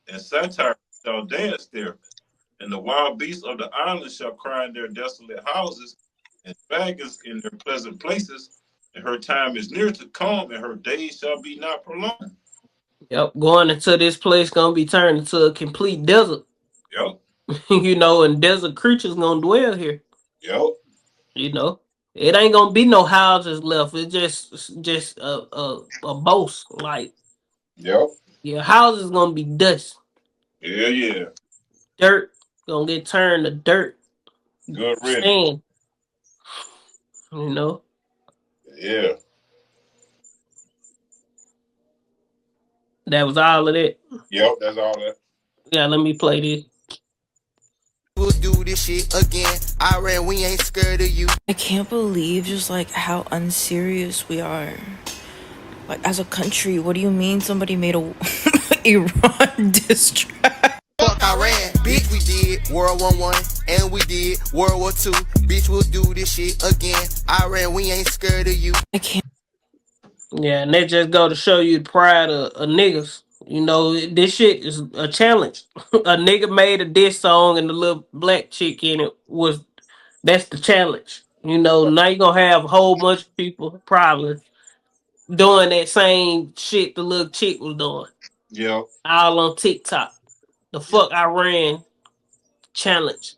and satyrs shall dance there. And the wild beasts of the islands shall cry in their desolate houses, and faggots in their pleasant places. And her time is near to come, and her days shall be not prolonged. Yep, going into this place gonna be turned into a complete desert. Yep. You know, and desert creatures gonna dwell here. Yep. You know, it ain't gonna be no houses left. It's just a boast. Like, yep, your house is gonna be dust. Yeah. Dirt gonna get turned to dirt. Good sand. You know. Yeah. That was all of it. Yep, that's all that. Yeah, let me play this. We'll do this shit again. Iran, we ain't scared of you. I can't believe just like how unserious we are. Like, as a country, what do you mean somebody made a Iran diss track? Fuck Iran, bitch, we did. World 1 and we did World War 2. Bitch, we'll do this shit again. Iran, we ain't scared of you. I can't. Yeah, and that just go to show you the pride of niggas. You know, this shit is a challenge. A nigga made a diss song and the little black chick in it was that's the challenge. You know, now you gonna have a whole bunch of people probably doing that same shit the little chick was doing. Yeah. All on TikTok. The fuck I ran challenge.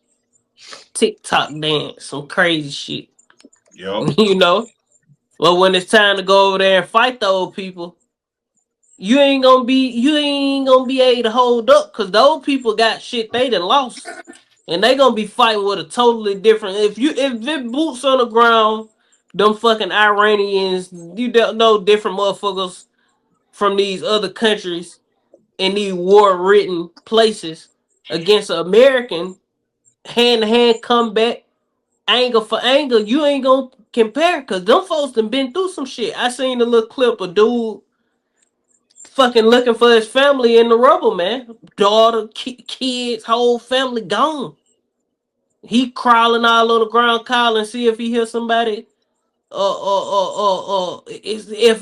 TikTok dance, some crazy shit. Yep. You know? Well, when it's time to go over there and fight the old people, you ain't gonna be able to hold up because the old people got shit they done lost. And they gonna be fighting with a totally different if it boots on the ground, them fucking Iranians, you don't know different motherfuckers from these other countries in these war ridden places against an American hand to hand combat, anger for anger, you ain't gonna compare because them folks done been through some shit. I seen a little clip of dude fucking looking for his family in the rubble, man. Daughter, kids, whole family gone. He crawling all on the ground, calling, see if he hear somebody. If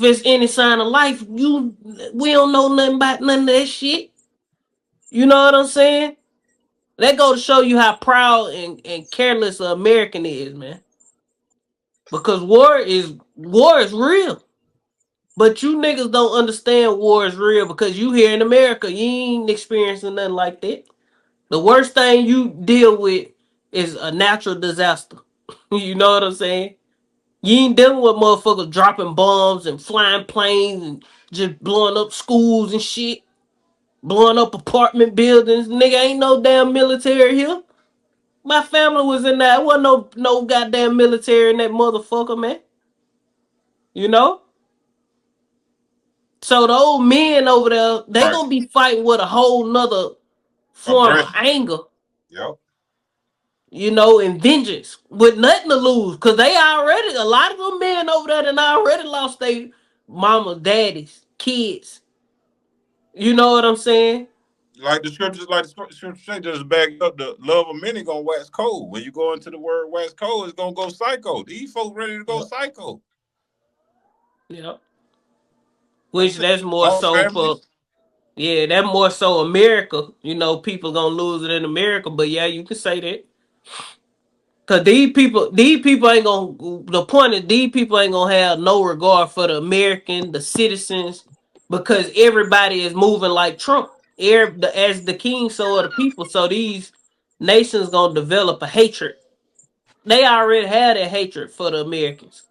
it's any sign of life, we don't know nothing about none of that shit. You know what I'm saying? That go to show you how proud and careless an American is, man. Because war is real. But you niggas don't understand war is real because you here in America, you ain't experiencing nothing like that. The worst thing you deal with is a natural disaster. You know what I'm saying? You ain't dealing with motherfuckers dropping bombs and flying planes and just blowing up schools and shit. Blowing up apartment buildings. Nigga, ain't no damn military here. My family was in that. There wasn't no goddamn military in that motherfucker, man. You know? So the old men over there, they Right. gonna be fighting with a whole nother form of Aggression. anger, Yep. you know, and vengeance with nothing to lose. Cause they already, a lot of them men over there done already lost their mama, daddies, kids. You know what I'm saying? Like the scriptures say, just back up the love of many gonna wax cold. When you go into the word wax cold, it's gonna go psycho. These folks ready to go psycho. Yep. Which that's more All so for, families. yeah, that more so America. You know, people gonna lose it in America. But yeah, you can say that. Cause these people ain't gonna. The point is, these people ain't gonna have no regard for the American, the citizens, because everybody is moving like Trump. As the king, so are the people. So these nations gonna develop a hatred. They already had a hatred for the Americans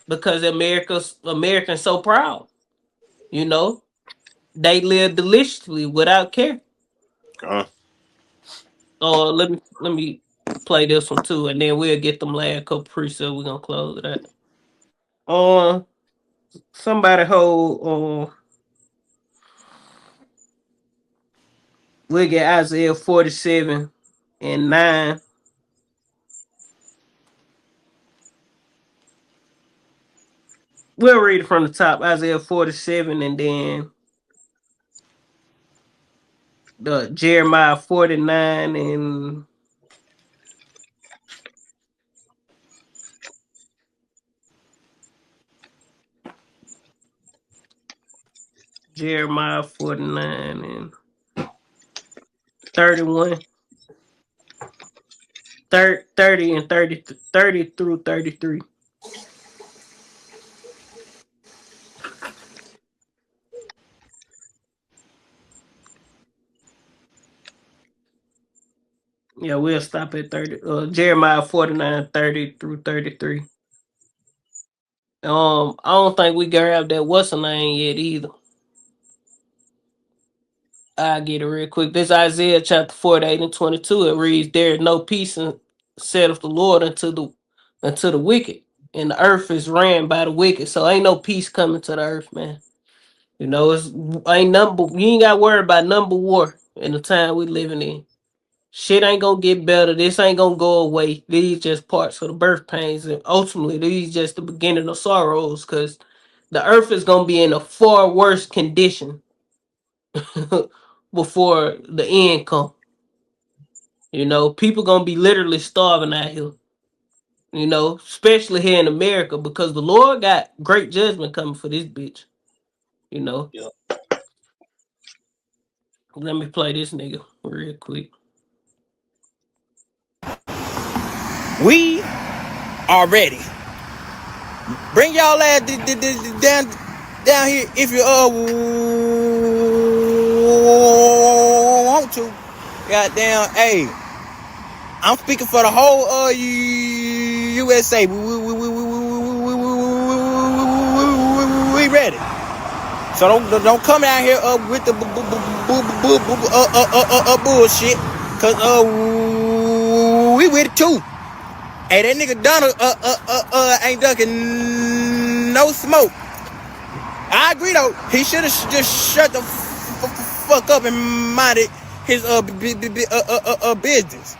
because Americans so proud. You know, they live deliciously without care. Let me play this one too, and then we'll get them last couple precepts. We're gonna close it out. Somebody hold. We'll get Isaiah 47:9. We'll read it from the top. Isaiah 47, and then the Jeremiah 49 and Jeremiah 49 and 31. 30 and 30 through 33. Yeah, we'll stop at 30. Jeremiah 49, 30 through 33. I don't think we grabbed that what's her name yet either. I'll get it real quick. This Isaiah chapter 48 and 22. It reads, "There is no peace, and saith the Lord unto the wicked, and the earth is ran by the wicked." So ain't no peace coming to the earth, man. You know, you ain't gotta worry about number war in the time we living in. Shit ain't gonna get better. This ain't gonna go away. These just parts of the birth pains, and ultimately these just the beginning of sorrows, because the earth is gonna be in a far worse condition before the end come. You know, people gonna be literally starving out here. You know, especially here in America, because the Lord got great judgment coming for this bitch. You know. Yeah. Let me play this nigga real quick. We are ready. Bring y'all ass down here if you want to. Goddamn, hey. I'm speaking for the whole USA. We ready. So don't come out here with the bullshit, cause we with it too. Hey, that nigga Donald ain't ducking no smoke. I agree though. He should have just shut the fuck up and minded his business.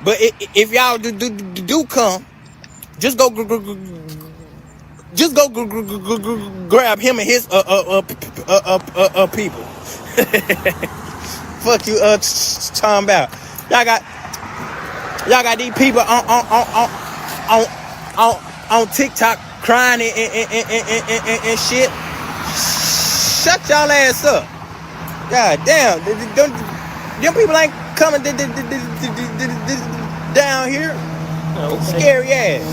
But if y'all do come, just go grab him and his people. Fuck you talking about. Y'all got these people on TikTok crying and shit. Shut y'all ass up. God damn. Them people ain't coming down here. Okay. Scary ass.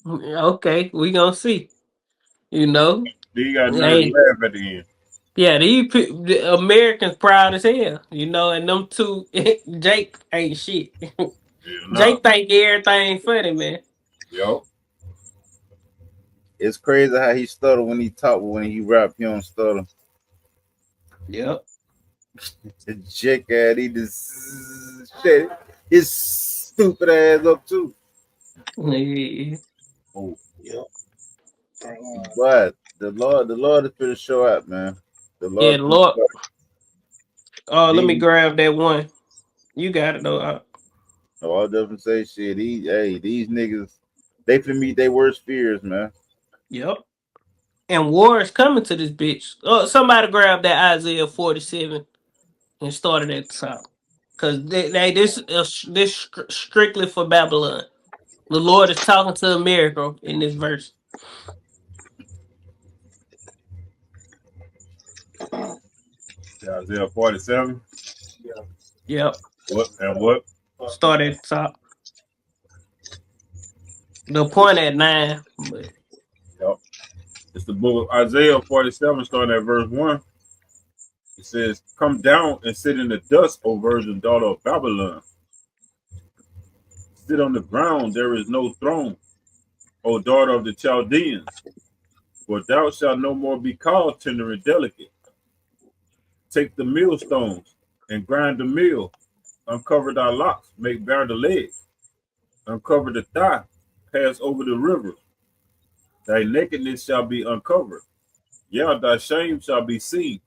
Okay, we gonna see. You know. Then you got nerve to Hey, laugh at the end. yeah, the Americans proud as hell. You know, and them two, Jake ain't shit. Yeah, nah. Jake think everything funny, man. Yo. It's crazy how he stutter when he talk, but when he rap, he don't stutter. Yep. Jake ass, he just shit his stupid ass up too. Yeah. Oh, Yep. but the Lord is for the show out, man. The Lord. Yeah, the Lord. Oh, let me These- grab that one. You got it though. No, I doesn't say shit. These niggas, they finna meet their worst fears, man. Yep. And war is coming to this bitch. Oh, somebody grab that Isaiah 47 and started at the top. Cause this strictly for Babylon. The Lord is talking to America in this verse. Yeah, Isaiah 47. Yep. What? Start at the top. The point at 9. But Yep. It's the book of Isaiah 47, starting at verse 1. It says, "Come down and sit in the dust, O virgin daughter of Babylon. Sit on the ground, there is no throne, O daughter of the Chaldeans. For thou shalt no more be called tender and delicate. Take the millstones and grind the mill. Uncover thy locks, make bare the leg. Uncover the thigh, pass over the river. Thy nakedness shall be uncovered. Yeah, thy shame shall be seen."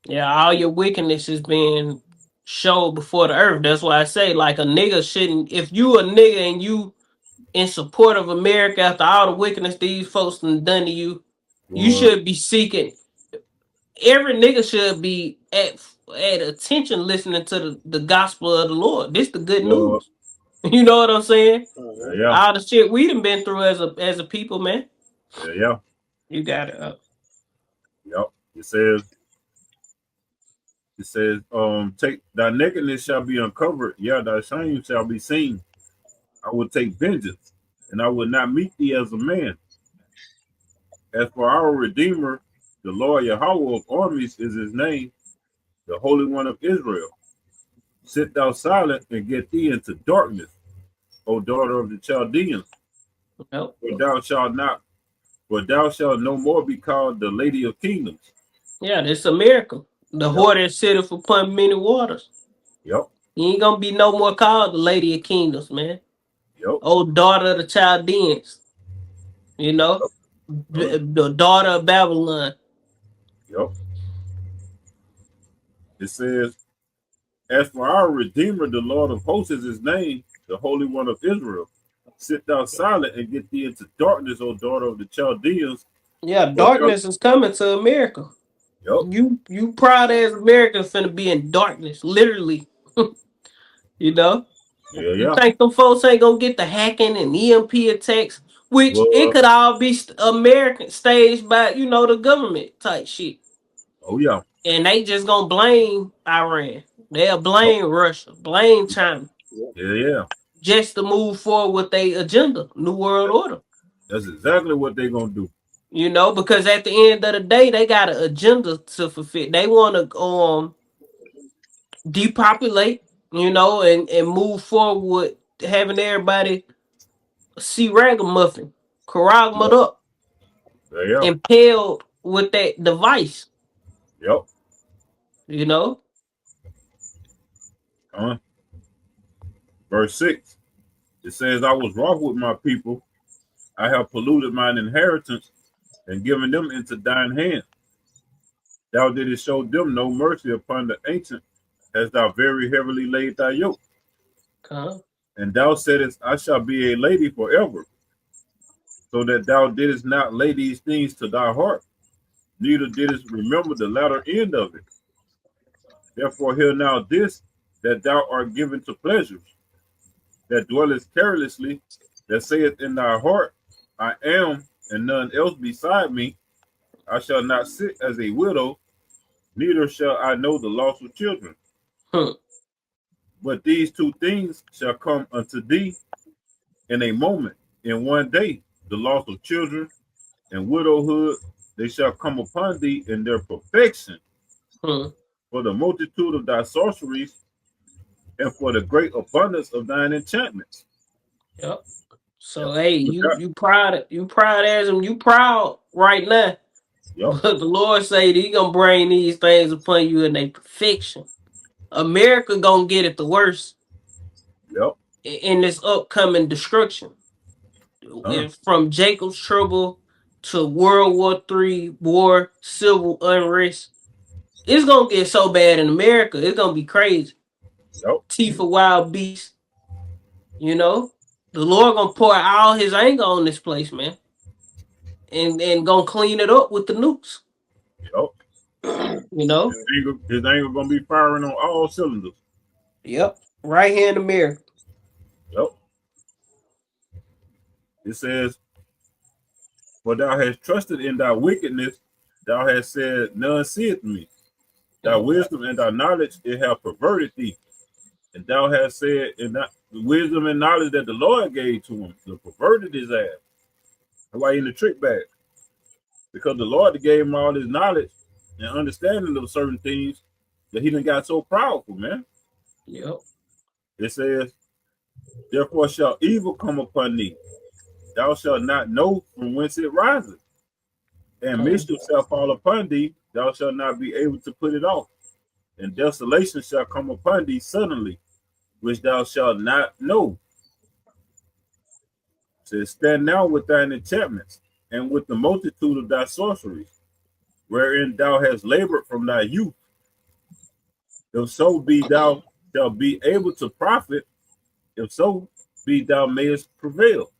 yeah, all your wickedness is being showed before the earth. That's why I say, like, a nigga shouldn't. If you a nigga and you in support of America after all the wickedness these folks done to you, you should be seeking. Every nigga should be at attention listening to the gospel of the Lord. This the good news. You know what I'm saying? Yeah. All the shit we done been through as a people, man. Yeah. You got it up. Yep. It says, take thy nakedness shall be uncovered, yeah, thy shame shall be seen. I will take vengeance, and I will not meet thee as a man. As for our Redeemer, the Lord Yahweh of armies is his name, the Holy One of Israel. Sit thou silent and get thee into darkness, O daughter of the Chaldeans. Nope. For thou shalt no more be called the Lady of Kingdoms. Yeah, this a miracle. The whore that sitteth upon many waters. Yep. You ain't gonna be no more called the Lady of Kingdoms, man. Yep. Oh, daughter of the Chaldeans. You know? The daughter of Babylon. Yep. It says, as for our Redeemer, the Lord of hosts is his name, the Holy One of Israel. Sit thou silent and get thee into darkness, O daughter of the Chaldeans. Yeah, darkness is coming to America. Yep. You proud as Americans finna be in darkness, literally. You know, Yeah, you yeah. think them folks ain't gonna get the hacking and EMP attacks, which it Well, could all be American staged by the government type shit, oh yeah. and they just gonna blame Iran. They'll Oh, blame Russia, blame China, yeah, yeah. just to move forward with their agenda, New World Order. That's exactly what they're gonna do. Because at the end of the day, they got an agenda to fulfill. They want to depopulate, and move forward with having everybody see ragamuffin, karagmut Yep. up, Yeah, impaled with that device. yep. You know, Verse 6. It says, I was wroth with my people. I have polluted mine inheritance and given them into thine hand. Thou didst show them no mercy upon the ancient, as thou very heavily laid thy yoke. And thou saidst, I shall be a lady forever, so that thou didst not lay these things to thy heart, neither didst remember the latter end of it. Therefore hear now this, that thou art given to pleasures, that dwellest carelessly, that saith in thy heart, I am, and none else beside me. I shall not sit as a widow, neither shall I know the loss of children. But these two things shall come unto thee in a moment, in one day, the loss of children and widowhood, they shall come upon thee in their perfection. For the multitude of thy sorceries and for the great abundance of thine enchantments. Yep. So hey, you proud as him, you proud right now. Yep. But the Lord say that He gonna bring these things upon you in their perfection. America gonna get it the worst. Yep. In this upcoming destruction. From Jacob's trouble to World War III war, civil unrest. It's gonna get so bad in America, it's gonna be crazy. Yep. Teeth of wild beasts. The Lord gonna pour all His anger on this place, man. And gonna clean it up with the nukes. Yep. His anger gonna be firing on all cylinders. Yep. Right here in America. Yep. It says, for thou hast trusted in thy wickedness, thou hast said, none seeth me. Thy wisdom and thy knowledge, it have perverted thee. And thou hast said, in the wisdom and knowledge that the Lord gave to him, to perverted his ass. That's why he in the trick bag. Because the Lord gave him all his knowledge and understanding of certain things that he done got so powerful, man. Yep. It says, therefore shall evil come upon thee. Thou shalt not know from whence it riseth. And mischief shall fall upon thee. Thou shalt not be able to put it off. And desolation shall come upon thee suddenly, which thou shalt not know. It says, stand now with thine enchantments, and with the multitude of thy sorceries, wherein thou hast labored from thy youth. If so be thou shalt be able to profit, if so be thou mayest prevail.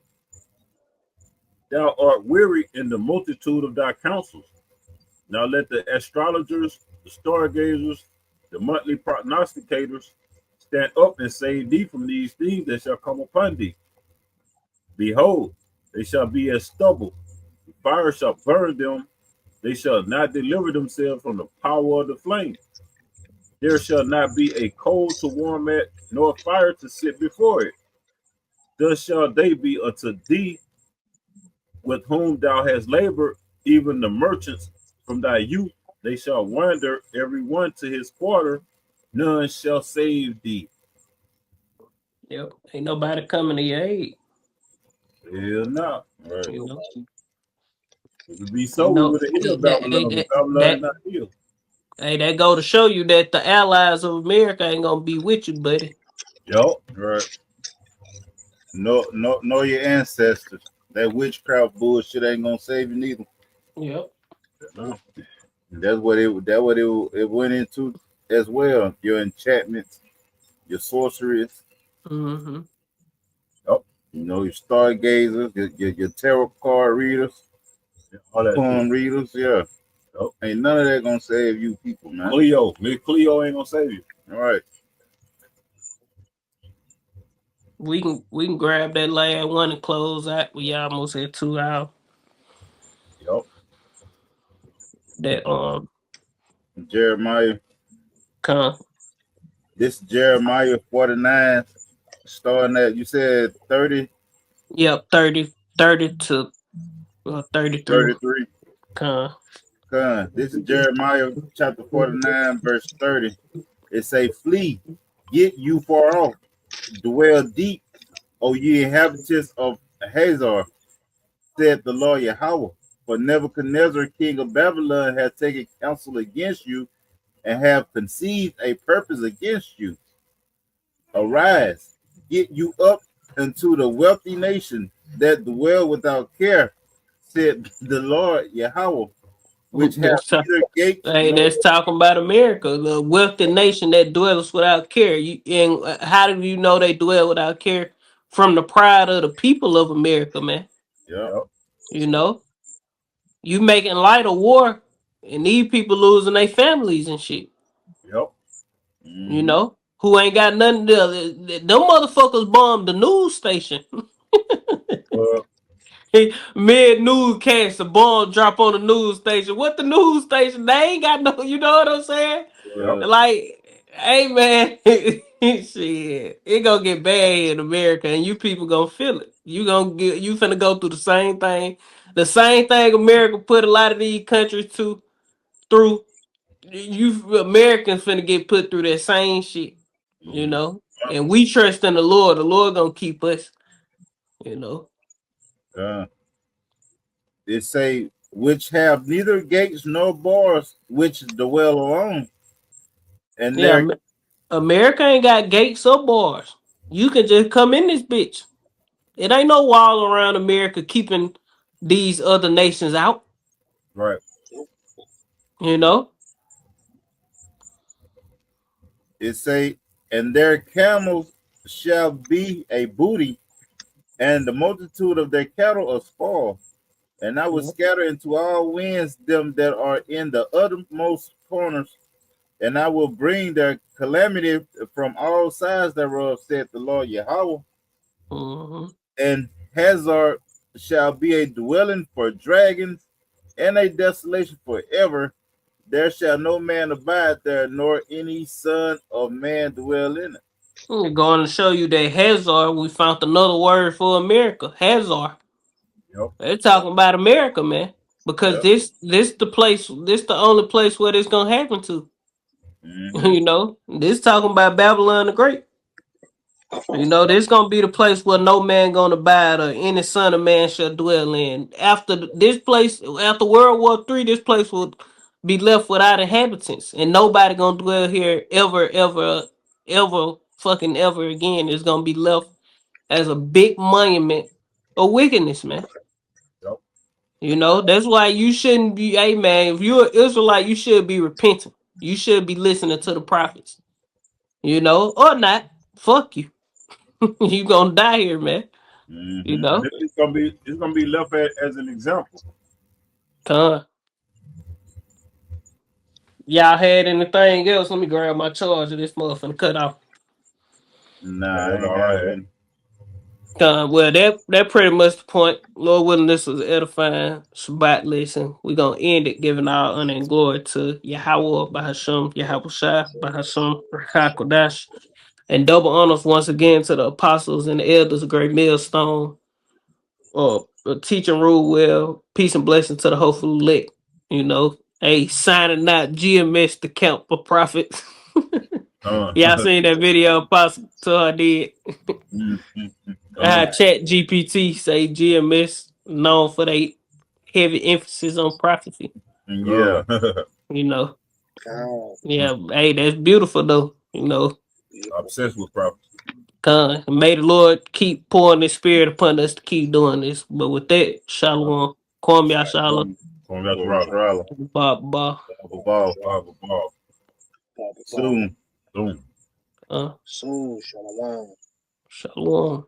Thou art weary in the multitude of thy counsels. Now let the astrologers, the stargazers, the monthly prognosticators stand up and save thee from these things that shall come upon thee. Behold, they shall be as stubble. The fire shall burn them. They shall not deliver themselves from the power of the flame. There shall not be a coal to warm at, nor fire to sit before it. Thus shall they be unto thee with whom thou hast labored, even the merchants from thy youth. They shall wander every one to his quarter. None shall save thee. Yep. Ain't nobody coming to your aid. Hell no. Right. It would be so with the hill Babylon, not hill. Hey, that go to show you that the allies of America ain't gonna be with you, buddy. Yep. Right. Know your ancestors. That witchcraft bullshit ain't gonna save you neither. Yep. That's what it went into as well. Your enchantments, your sorceries. Mm-hmm. Yep. Your stargazers, your tarot card readers, all that poem readers. Yeah. Yep. Ain't none of that gonna save you people, man. Miss Cleo ain't gonna save you. All right. We can grab that last one and close out. We almost at 2 hours. Yup. That Jeremiah. con This Jeremiah 49, starting at, you said 30, yep 30 to 33 33. con. This is Jeremiah chapter 49, verse 30. It say, flee, get you far off, dwell deep, O ye inhabitants of Hazor, said the Lord Yahweh. For Nebuchadnezzar, king of Babylon, has taken counsel against you and have conceived a purpose against you. Arise, get you up into the wealthy nation that dwell without care, said the Lord Yahweh, which have neither gates Hey, that's talking about America, the wealthy nation that dwells without care. How do you know they dwell without care? From the pride of the people of America, man. Yeah. You know, you making light of war, and these people losing their families and shit. Yep. You know, who ain't got nothing to. Them motherfuckers bombed the news station. Mid newscast, a bomb drop on the news station. What the news station? They ain't got no. You know what I'm saying? Like, hey man, shit, it gonna get bad in America, and you people gonna feel it. You finna go through the same thing. The same thing America put a lot of these countries through. You Americans finna get put through that same shit. You know, and we trust in the Lord. The Lord gonna keep us. You know. It say, which have neither gates nor bars, which dwell alone. And America ain't got gates or bars. You can just come in this bitch. It ain't no wall around America keeping these other nations out. Right. You know? It say, and their camels shall be a booty, and the multitude of their cattle a spoil. And I will scatter into all winds them that are in the uttermost corners, and I will bring their calamity from all sides thereof, said the Lord Yahweh. And Hazor shall be a dwelling for dragons, and a desolation forever. There shall no man abide there, nor any son of man dwell in it. I'm going to show you that Hazor, we found another word for America. Hazor. Yep. They're talking about America, man. Because this the only place where this gonna happen to. You know, this talking about Babylon the Great. You know, this gonna be the place where no man gonna abide or any son of man shall dwell in. After World War III, this place will be left without inhabitants, and nobody gonna dwell here ever fucking ever again. It's gonna be left as a big monument of wickedness, man. Yep. You know, that's why you shouldn't be, hey man, if you're an Israelite, you should be repenting. You should be listening to the prophets. You know, or not. Fuck you. You gonna die here, man. You know? It's gonna be left as an example. Y'all had anything else? Let me grab my charger. This motherfucker cut off. Nah, Well, that pretty much the point. Lord willing, this was edifying Shabbat lesson. We're gonna end it giving our honor and glory to Yahweh, Bahasham, Yahweh Shai, Bahasham, Rakakodash, and double honors once again to the apostles and the elders of Great Millstone, teaching rule well, peace and blessing to the hopeful elect. You know, hey, signing out GMS the count for prophets. Y'all seen that video Apostle I did? Chat GPT say GMS known for their heavy emphasis on prophecy. Yeah. You know. Yeah, hey, that's beautiful though. You know. Obsessed with prophecy. May the Lord keep pouring His Spirit upon us to keep doing this. But with that, Shalom. Kwame Yashala. Soon. Soon, Shalom. Shalom.